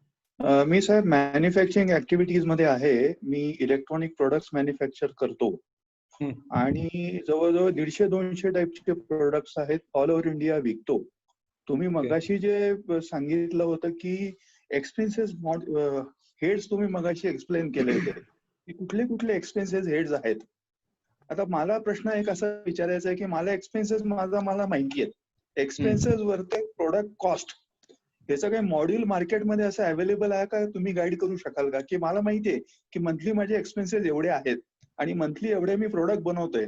Speaker 8: मी साहेब मॅन्युफॅक्चरिंग ऍक्टिव्हिटीज मध्ये आहे. मी इलेक्ट्रॉनिक प्रोडक्ट्स मॅन्युफॅक्चर करतो आणि जवळजवळ 150-200 टाईपचे प्रोडक्ट्स आहेत, ऑल ओव्हर इंडिया विकतो. तुम्ही मगाशी जे सांगितलं होतं की एक्सपेन्सेस हेड्स तुम्ही मगाशी एक्सप्लेन केले होते की कुठले कुठले एक्सपेन्सेस हेड्स आहेत. आता मला प्रश्न एक असा विचारायचा आहे की मला एक्सपेन्सेस मला माहिती आहेत, एक्सपेन्सेस वरती प्रोडक्ट कॉस्ट, त्याचं काही मॉड्यूल मार्केटमध्ये असं अवेलेबल आहे का? तुम्ही गाईड करू शकाल का? की मला माहितीये की मंथली माझे एक्सपेन्सेस एवढे आहेत आणि मंथली एवढे मी प्रोडक्ट बनवतोय.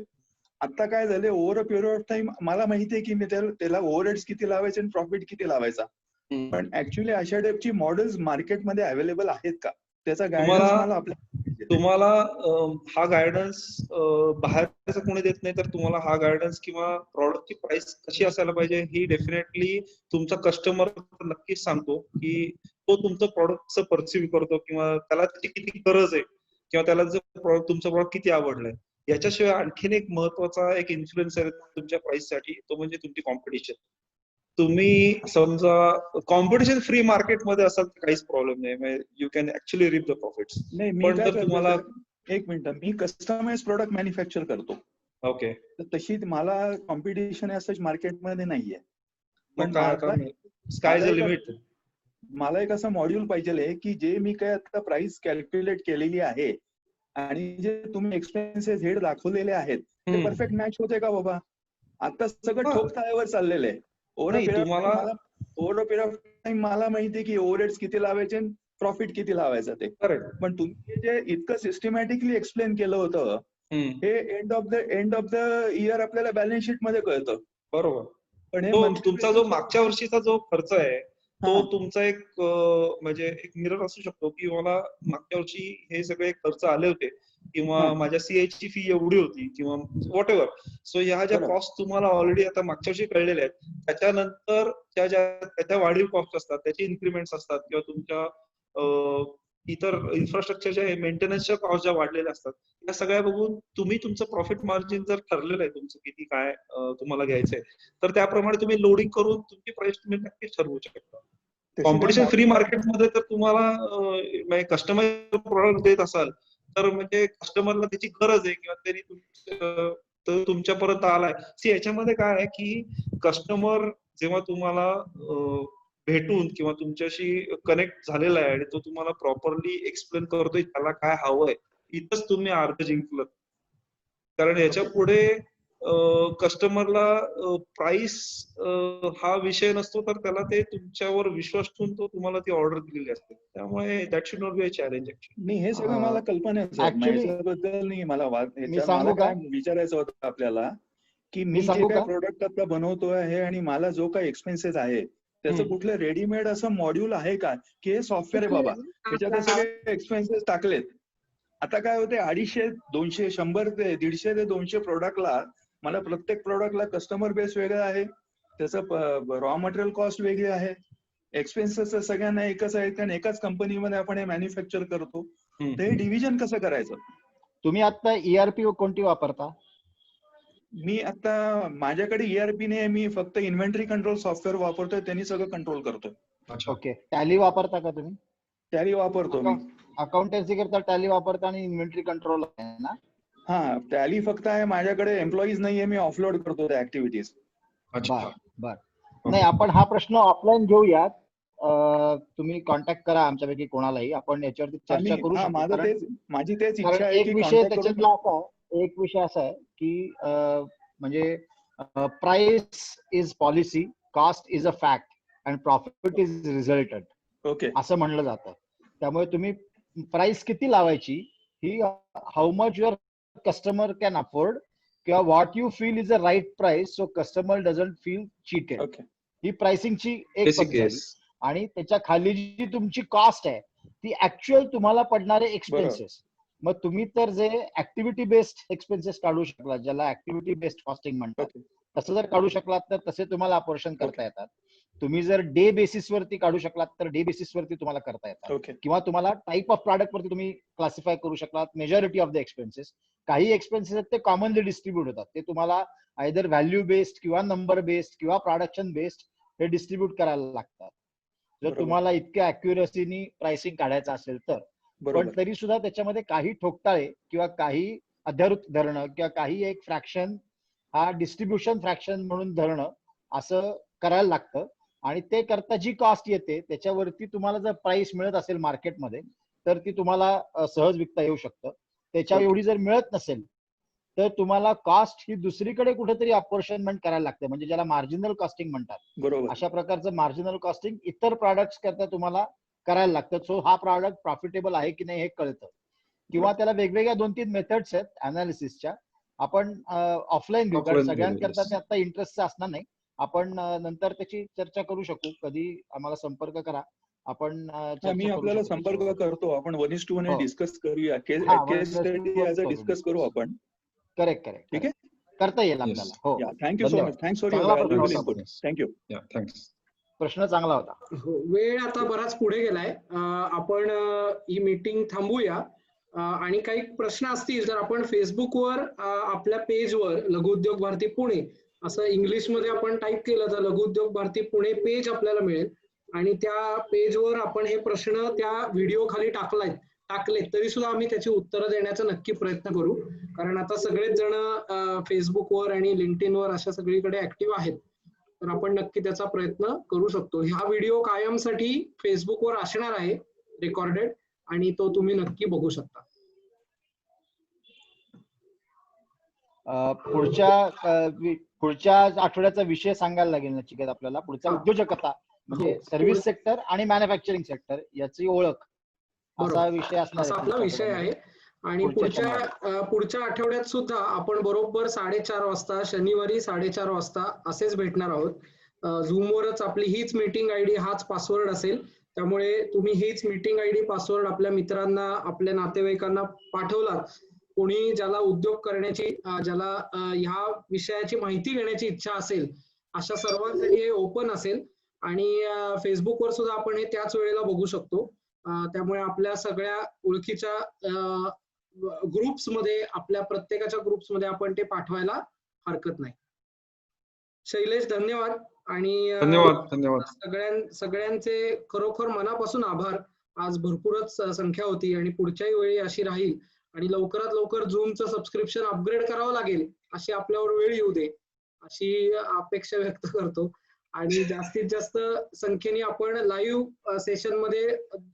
Speaker 8: आता काय झालंय, over a period of time मला माहितीये की मी त्याला ओव्हरहेड्स किती लावायचे आणि प्रॉफिट किती लावायचा. पण ऍक्च्युअली अशा टाईपची मॉडेल्स मार्केटमध्ये अवेलेबल आहेत का? त्याचा गायडन्स मला
Speaker 1: तुम्हाला हा गायडन्स बाहेरचं कोणी देत नाही, तर तुम्हाला हा गायडन्स किंवा प्रॉडक्टची प्राइस कशी असायला पाहिजे ही डेफिनेटली तुमचा कस्टमर नक्कीच सांगतो, की तो तुमचं प्रॉडक्टचं परसिव्ह करतो किंवा त्याला त्याची किती गरज आहे किंवा त्याला तुमचं प्रॉडक्ट किती आवडलंय. याच्याशिवाय आणखीन एक महत्वाचा एक इन्फ्लुएन्स आहे तुमच्या प्राइस साठी, तो म्हणजे तुमची कॉम्पिटिशन. तुम्ही समजा कॉम्पिटिशन फ्री मार्केटमध्ये असाल तर काहीच प्रॉब्लेम नाही, you can actually reap the profits.
Speaker 8: नाही, मी
Speaker 1: पण
Speaker 8: काय
Speaker 1: जर तुम्हाला
Speaker 8: एक मिनिट, मी कस्टमाइज प्रोडक्ट मॅन्युफॅक्चर करतो.
Speaker 1: ओके,
Speaker 8: तर तशी मला कॉम्पिटिशन असं मार्केटमध्ये नाहीये. पण
Speaker 1: स्काय द लिमिट.
Speaker 8: मला एक असं मॉड्यूल पाहिजे की जे मी काय आता प्राइस कॅल्क्युलेट केलेली आहे आणि जे तुम्ही एक्सपेन्सेस हेड दाखवलेले आहेत ते परफेक्ट मॅच होते का बाबा? आता सगळं ठोकताळ्यावर चाललेलं आहे. Over a period of time मला माहिती आहे की ओव्हरहेड्स किती लावायचे आणि प्रॉफिट किती लावायचं ते. पण तुम्ही जे इतकं सिस्टमॅटिकली एक्सप्लेन केलं होतं हे एंड ऑफ द इयर आपल्याला बॅलन्स शीट मध्ये कळतं.
Speaker 1: बरोबर. पण तुमचा जो मागच्या वर्षीचा जो खर्च आहे तो तुमचा एक म्हणजे एक मिरर असू शकतो की मला मागच्या वर्षी हे सगळे खर्च आले होते किंवा माझ्या सीए ची फी एवढी होती किंवा व्हॉट एव्हर. सो ह्या ज्या कॉस्ट तुम्हाला ऑलरेडी आता मागच्या वर्षी कळलेल्या आहेत, त्याच्यानंतर त्याच्या वाढीव कॉस्ट असतात, त्याचे इन्क्रीमेंट्स असतात किंवा तुमच्या इतर इन्फ्रास्ट्रक्चरच्या मेंटेनन्सच्या कॉस्ट ज्या वाढलेल्या असतात, या सगळ्या बघून तुम्ही तुमचं प्रॉफिट मार्जिन जर ठरलेलं आहे तुमचं किती काय तुम्हाला घ्यायचंय, तर त्याप्रमाणे तुम्ही लोडिंग करून तुमची प्राइस तुम्ही नक्कीच ठरवू शकता. कॉम्पिटिशन फ्री मार्केटमध्ये तर तुम्हाला कस्टमाइज प्रोडक्ट देत असाल तर म्हणजे कस्टमरला त्याची गरज आहे किंवा त्यांनी तुमच्यापर्यंत आलाय. याच्यामध्ये काय आहे की कस्टमर जेव्हा तुम्हाला भेटून किंवा तुमच्याशी कनेक्ट झालेला आहे आणि तो तुम्हाला प्रॉपरली एक्सप्लेन करतोय त्याला काय हवंय, इथंच तुम्ही अर्ध जिंकलं. कारण याच्या पुढे कस्टमरला प्राइस हा विषय नसतो, तर त्याला ते तुमच्यावर विश्वास ठेवून तो तुम्हाला ती ऑर्डर दिलेली असते. त्यामुळे that should not be a challenge.
Speaker 8: नाही, हे सगळं मला कल्पना आहे, याच्याबद्दल नाही मला काय विचारायचं होतं आपल्याला की मी जे काय प्रोडक्ट आता बनवतोय आहे आणि मला जो काही एक्सपेन्सेस आहे त्याचं कुठलं रेडीमेड असं मॉड्यूल आहे का की हे सॉफ्टवेअर आहे बाबा त्याच्यात सगळे एक्सपेन्सेस टाकलेत. आता काय होते 250, 200, 100 ते 150 ते 200 प्रोडक्टला मला प्रत्येक प्रोडक्टला कस्टमर बेस वेगळा आहे, त्याचं रॉ मटेरियल कॉस्ट वेगळी आहे, एक्सपेन्सेस सगळ्यांना एकच आहेत कारण एकाच कंपनीमध्ये आपण हे मॅन्युफॅक्चर करतो. ते डिव्हिजन कसं करायचं?
Speaker 4: तुम्ही आता ERP कोणती वापरता?
Speaker 8: मी आता माझ्याकडे ERP नाही, मी फक्त इन्व्हेंटरी कंट्रोल सॉफ्टवेअर वापरतोय, त्यांनी सगळं कंट्रोल करतोय.
Speaker 4: ओके. टॅली वापरता का तुम्ही?
Speaker 8: टॅली वापरतो मी.
Speaker 4: अकाउंटन्सी करता टॅली वापरता आणि इन्व्हेंटरी कंट्रोल आहे ना?
Speaker 8: हा, टॅली फक्त आहे, माझ्याकडे एम्प्लॉईज नाहीये, मी ऑफलोड करतो त्या ऍक्टिव्हिटीज.
Speaker 4: बर. नाही, आपण हा प्रश्न ऑफलाईन घेऊयात. तुम्ही कॉन्टॅक्ट करा आमच्यापैकी कोणालाही, आपण याच्यावरती चर्चा करू शकतो.
Speaker 8: माझी तेच इच्छा आहे की
Speaker 4: विषय त्याच्यातला असा एक विषय असा आहे की म्हणजे price is policy, cost is a fact and profit is resultant.
Speaker 8: Okay,
Speaker 4: असं म्हणलं जातं. त्यामुळे तुम्ही प्राइस किती लावायची ही how much your customer can afford किंवा what you feel is a right price so customer doesn't feel cheated. ही प्राइसिंगची एक पद्धत आहे. आणि त्याच्या खाली जी तुमची कॉस्ट आहे ती ऍक्च्युअल तुम्हाला पडणारे एक्सपेन्सेस. मग तुम्ही तर जे ऍक्टिव्हिटी बेस्ड एक्सपेन्सेस काढू शकला, ज्याला ऍक्टिव्हिटी बेस्ड कॉस्टिंग म्हणतात, तसं जर काढू शकलात तर तसे तुम्हाला अपोर्शन करता येतात. तुम्ही जर डे बेसिस वरती काढू शकलात तर डे बेसिस वरती तुम्हाला करता येतात. किंवा तुम्हाला टाईप ऑफ प्रोडक्ट वरती तुम्ही क्लासिफाय करू शकलात मेजॉरिटी ऑफ द एक्सपेन्सेस. काही एक्सपेन्सेस आहेत ते कॉमनली डिस्ट्रीब्यूट होतात, ते तुम्हाला आयदर व्हॅल्यू बेस्ड किंवा नंबर बेस्ड किंवा प्रोडक्शन बेस्ड हे डिस्ट्रीब्यूट करायला लागतात जर तुम्हाला इतक्या अॅक्युरसीनी प्राइसिंग काढायचं असेल तर. पण तरी सुद्धा त्याच्यामध्ये काही ठोकताळे किंवा काही अध्यारूत धरणं किंवा काही एक फ्रॅक्शन हा डिस्ट्रीब्युशन फ्रॅक्शन म्हणून धरणं असं करायला लागतं. आणि ते करता जी कॉस्ट येते त्याच्यावरती तुम्हाला जर प्राइस मिळत असेल मार्केटमध्ये तर ती तुम्हाला सहज विकता येऊ शकतं. त्याच्या एवढी जर मिळत नसेल तर तुम्हाला कॉस्ट ही दुसरीकडे कुठेतरी अपॉर्शनमेंट करायला लागते, म्हणजे ज्याला मार्जिनल कॉस्टिंग म्हणतात.
Speaker 8: बरोबर.
Speaker 4: अशा प्रकारचं मार्जिनल कॉस्टिंग इतर प्रॉडक्ट्स करता तुम्हाला करायला लागतं. सो हा प्रॉडक्ट प्रॉफिटेबल आहे की नाही हे कळतं. किंवा त्याला वेगवेगळ्या 2-3 मेथड्स आहेत अनालिसिसच्या. आपण ऑफलाईन घेऊ, कारण सगळ्यांकरता ते आता इंटरेस्टचं असणार नाही. आपण नंतर त्याची चर्चा करू शकू. कधी आम्हाला संपर्क करा, आपण
Speaker 8: मी आपल्याला संपर्क करतो. आपण 1:1 डिस्कस करूया. केस स्टडी ॲज अ डिस्कस करू आपण.
Speaker 4: करेक्ट.
Speaker 8: ठीक आहे,
Speaker 4: करता येईल आपल्याला. हो,
Speaker 8: thank you so much. Thanks for your input. Thank you.
Speaker 1: Thanks.
Speaker 4: प्रश्न चांगला होता.
Speaker 2: हो, वेळ आता बराच पुढे गेलाय. आपण ही मीटिंग थांबूया. आणि काही प्रश्न असतील तर आपण फेसबुकवर आपल्या पेजवर लघुउद्योग भारती पुणे असं इंग्लिशमध्ये आपण टाईप केलं तर लघुउद्योग भारती पुणे पेज आपल्याला मिळेल. आणि त्या पेजवर आपण हे प्रश्न त्या व्हिडिओ खाली टाकलेत तरी सुद्धा आम्ही त्याची उत्तरं देण्याचा नक्की प्रयत्न करू. कारण आता सगळेच जण फेसबुकवर आणि लिंक्डइनवर अशा सगळीकडे ऍक्टिव्ह आहेत, तर आपण नक्की त्याचा प्रयत्न करू शकतो. हा व्हिडिओ कायमसाठी फेसबुकवर असणार आहे रेकॉर्डेड, आणि तो तुम्ही नक्की बघू शकता.
Speaker 4: पुढच्या आठवड्याचा विषय सांगायला लागेल नचिकेत आपल्याला. पुढचा उद्योजकता म्हणजे सर्व्हिस सेक्टर आणि मॅन्युफॅक्चरिंग सेक्टर याची ओळख असा विषय असणार
Speaker 2: असा आपला विषय आहे. आणि पुढच्या आठवड्यात सुद्धा आपण बरोबर 4:30 वाजता, शनिवारी 4:30 वाजता असेच भेटणार आहोत. झूमवरच आपली हीच मीटिंग आयडी, हाच पासवर्ड असेल. त्यामुळे तुम्ही हीच मीटिंग आयडी, पासवर्ड आपल्या मित्रांना, आपल्या नातेवाईकांना पाठवला, कोणी ज्याला उद्योग करण्याची, ज्याला ह्या विषयाची माहिती घेण्याची इच्छा असेल, अशा सर्वांसाठी हे ओपन असेल. आणि फेसबुकवर सुद्धा आपण हे त्याच वेळेला बघू शकतो. त्यामुळे आपल्या सगळ्या ओळखीच्या ग्रुप्समध्ये, आपल्या प्रत्येकाच्या ग्रुप्समध्ये आपण ते पाठवायला हरकत नाही. शैलेश, धन्यवाद. आणि
Speaker 1: धन्यवाद.
Speaker 2: सगळ्यांचे खरोखर मनापासून आभार. आज भरपूरच संख्या होती आणि पुढच्याही वेळी अशी राहील. आणि लवकरात लवकर झूमचं सबस्क्रिप्शन अपग्रेड करावं लागेल, अशी आपल्यावर वेळ येऊ दे अशी अपेक्षा व्यक्त करतो. आणि जास्तीत जास्त संख्येने आपण लाईव्ह सेशन मध्ये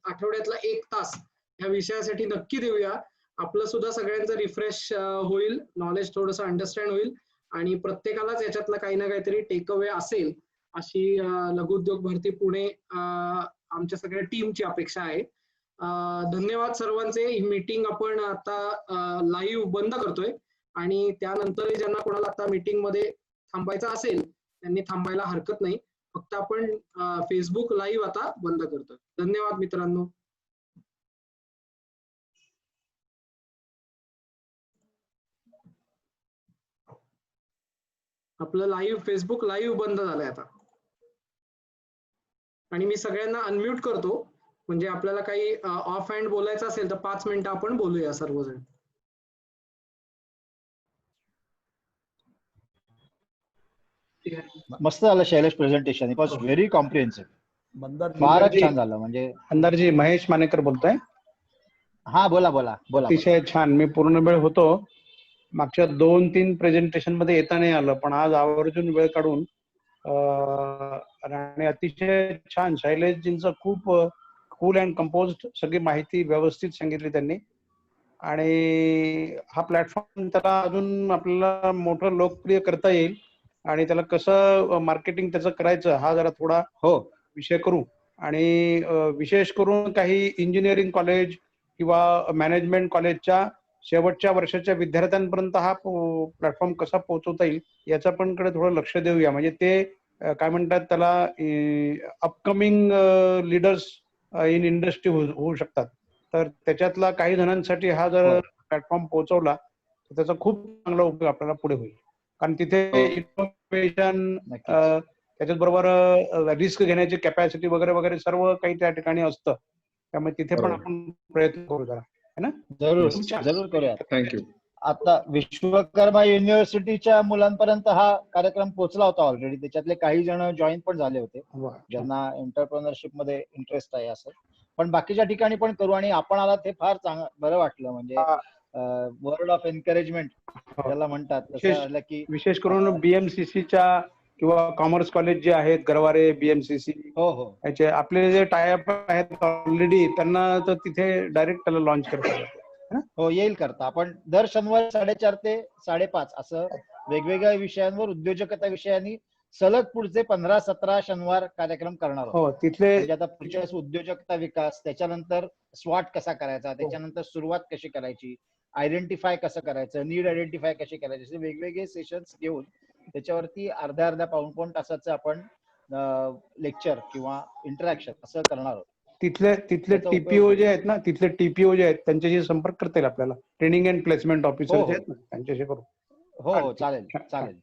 Speaker 2: आठवड्यातला 1 तास ह्या विषयासाठी नक्की देऊया. आपलं सुद्धा सगळ्यांचं रिफ्रेश होईल, नॉलेज थोडंसं अंडरस्टँड होईल, आणि प्रत्येकालाच याच्यातला काही ना काहीतरी टेक अवे असेल अशी लघुउद्योग भारती पुणे आमच्या सगळ्या टीमची अपेक्षा आहे. धन्यवाद सर्वांचे. ही मीटिंग आपण आता लाईव्ह बंद करतोय, आणि त्यानंतर ज्यांना कोणाला आता मीटिंग मध्ये थांबायचं असेल त्यांनी थांबायला हरकत नाही. फक्त आपण फेसबुक लाईव्ह आता बंद करतोय. धन्यवाद मित्रांनो. आपलं फेसबुक लाईव्ह बंद झालंय आता. आणि मी सगळ्यांना अनम्यूट करतो, म्हणजे आपल्याला काही ऑफ हँड बोलायचं असेल तर 5 मिनिटं आपण बोलूया सर्वजण.
Speaker 4: मस्त झालं Shailesh presentation. It was very comprehensive. फारच छान झालं. म्हणजे
Speaker 9: अंधारजी, महेश मानेकर बोलतोय.
Speaker 4: हा, बोला.
Speaker 9: अतिशय छान. मी पूर्ण वेळ होतो. मागच्या 2-3 प्रेझेंटेशन मध्ये येता नाही आलं, पण आज आवर्जून वेळ काढून आणि अतिशय छान. शैलेशजींचं खूप कूल अँड कंपोज्ड सगळी माहिती व्यवस्थित सांगितली त्यांनी. आणि हा प्लॅटफॉर्म त्याला अजून आपल्याला मोठं लोकप्रिय करता येईल, आणि त्याला कसं मार्केटिंग त्याचं करायचं हा जरा थोडा विषय करू. आणि विशेष करून काही इंजिनिअरिंग कॉलेज किंवा मॅनेजमेंट कॉलेजच्या शेवटच्या वर्षाच्या विद्यार्थ्यांपर्यंत हा प्लॅटफॉर्म कसा पोहोचवता येईल याचा पण कडे थोडं लक्ष देऊया. म्हणजे ते काय म्हणतात त्याला, अपकमिंग लीडर्स इन इंडस्ट्री होऊ शकतात. तर त्याच्यातला काही जणांसाठी हा जर प्लॅटफॉर्म पोहोचवला तर त्याचा खूप चांगला उपयोग आपल्याला पुढे होईल. कारण तिथे इनोव्हेशन, त्याच्याच बरोबर रिस्क घेण्याची कॅपॅसिटी वगैरे वगैरे सर्व काही त्या ठिकाणी असतं. त्यामुळे तिथे पण आपण प्रयत्न करू जरा, है ना.
Speaker 4: जरूर करूया.
Speaker 1: थँक्यू.
Speaker 4: आता विश्वकर्मा युनिव्हर्सिटीच्या मुलांपर्यंत हा कार्यक्रम पोहोचला होता ऑलरेडी. त्याच्यातले काही जण जॉईन पण झाले होते, ज्यांना एंटरप्रेन्योरशिप मध्ये इंटरेस्ट आहे असं. पण बाकीच्या ठिकाणी पण करू. आणि आपण आला ते फार चांगलं, बरं वाटलं. म्हणजे वर्ड ऑफ एनकरेजमेंट त्याला म्हणतात, की
Speaker 9: विशेष करून बीएमसीसीच्या किंवा कॉमर्स कॉलेज जे आहेत, गरवारे, बीएमसीसी, याचे आपले जे टायअप आहेत ऑलरेडी, त्यांना तर तिथे डायरेक्ट त्याला लॉन्च करतात. ना?
Speaker 4: हो येईल करता. आपण दर शनिवारी 4:30 ते 5:30 असं वेगवेगळ्या विषयांवर उद्योजकता विषयांनी सलग पुढचे 15-17 शनिवार कार्यक्रम करणार आहोत.
Speaker 9: हो तिथले
Speaker 4: म्हणजे आता पुढच्या वेळेस उद्योजकता विकास, त्याच्यानंतर स्वॉट कसा करायचा, त्याच्यानंतर सुरुवात कशी करायची, आयडेंटिफाय कसं करायचं, नीड आयडेंटिफाय कशी करायची, असे वेगवेगळे सेशन्स घेऊन त्याच्यावरती अर्ध्या पाऊण तासाचं आपण लेक्चर किंवा इंटरॅक्शन असं करणार आहोत.
Speaker 9: तिथले
Speaker 4: त्याचा उपयोग
Speaker 9: टीपीओ
Speaker 4: होईल.
Speaker 9: जे आहेत ना, तिथले टीपीओ जे आहेत त्यांच्याशी संपर्क करता येईल आपल्याला. ट्रेनिंग अँड प्लेसमेंट ऑफिसर
Speaker 4: हो,
Speaker 9: जे
Speaker 4: हो.
Speaker 9: आहेत ना त्यांच्याशी करू.
Speaker 4: हो हो
Speaker 9: चालेल.
Speaker 4: चालेल
Speaker 9: छान, छान.
Speaker 4: चालेल.